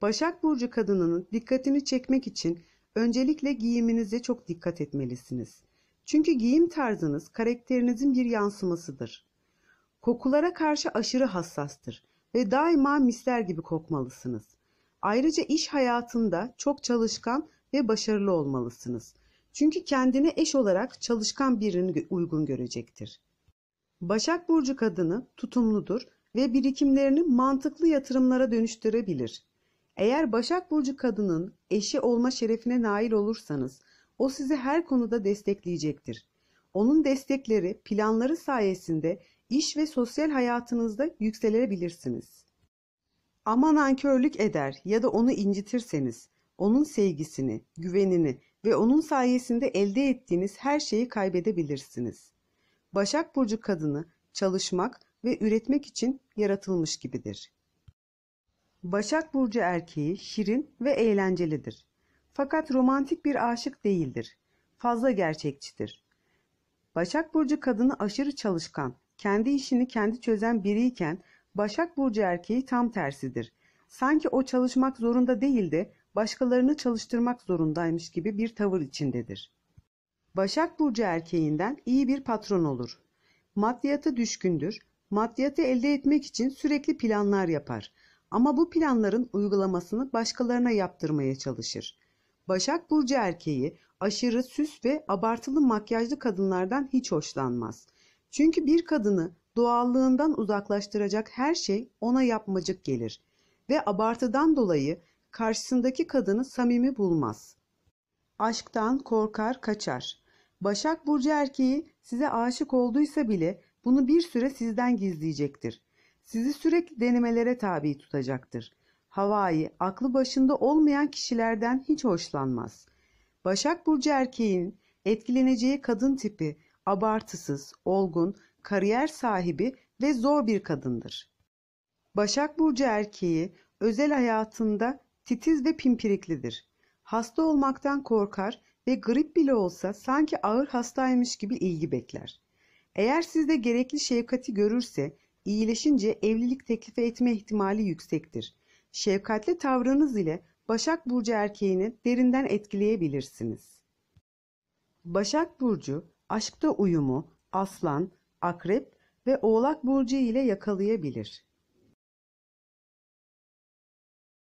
Başak Burcu kadınının dikkatini çekmek için öncelikle giyiminize çok dikkat etmelisiniz. Çünkü giyim tarzınız karakterinizin bir yansımasıdır. Kokulara karşı aşırı hassastır ve daima misler gibi kokmalısınız. Ayrıca iş hayatında çok çalışkan ve başarılı olmalısınız. Çünkü kendine eş olarak çalışkan birini uygun görecektir. Başak Burcu kadını tutumludur ve birikimlerini mantıklı yatırımlara dönüştürebilir. Eğer Başak Burcu kadının eşi olma şerefine nail olursanız, o sizi her konuda destekleyecektir. Onun destekleri, planları sayesinde iş ve sosyal hayatınızda yükselebilirsiniz. Ama nankörlük eder ya da onu incitirseniz, onun sevgisini, güvenini ve onun sayesinde elde ettiğiniz her şeyi kaybedebilirsiniz. Başak Burcu kadını çalışmak ve üretmek için yaratılmış gibidir. Başak Burcu erkeği şirin ve eğlencelidir. Fakat romantik bir aşık değildir. Fazla gerçekçidir. Başak Burcu kadını aşırı çalışkan, kendi işini kendi çözen biriyken Başak Burcu erkeği tam tersidir. Sanki o çalışmak zorunda değil de başkalarını çalıştırmak zorundaymış gibi bir tavır içindedir. Başak Burcu erkeğinden iyi bir patron olur. Maddiyata düşkündür. Maddiyatı elde etmek için sürekli planlar yapar. Ama bu planların uygulamasını başkalarına yaptırmaya çalışır. Başak Burcu erkeği aşırı süs ve abartılı makyajlı kadınlardan hiç hoşlanmaz. Çünkü bir kadını doğallığından uzaklaştıracak her şey ona yapmacık gelir ve abartıdan dolayı karşısındaki kadını samimi bulmaz. Aşktan korkar, kaçar. Başak Burcu erkeği size aşık olduysa bile bunu bir süre sizden gizleyecektir. Sizi sürekli denemelere tabi tutacaktır. Havai, aklı başında olmayan kişilerden hiç hoşlanmaz. Başak Burcu erkeğin etkileneceği kadın tipi abartısız, olgun, kariyer sahibi ve zor bir kadındır. Başak Burcu erkeği özel hayatında titiz ve pimpiriklidir. Hasta olmaktan korkar ve grip bile olsa sanki ağır hastaymış gibi ilgi bekler. Eğer sizde gerekli şefkati görürse, iyileşince evlilik teklifi etme ihtimali yüksektir. Şefkatli tavrınız ile Başak Burcu erkeğini derinden etkileyebilirsiniz. Başak Burcu, aşkta uyumu Aslan, Akrep ve Oğlak Burcu ile yakalayabilir.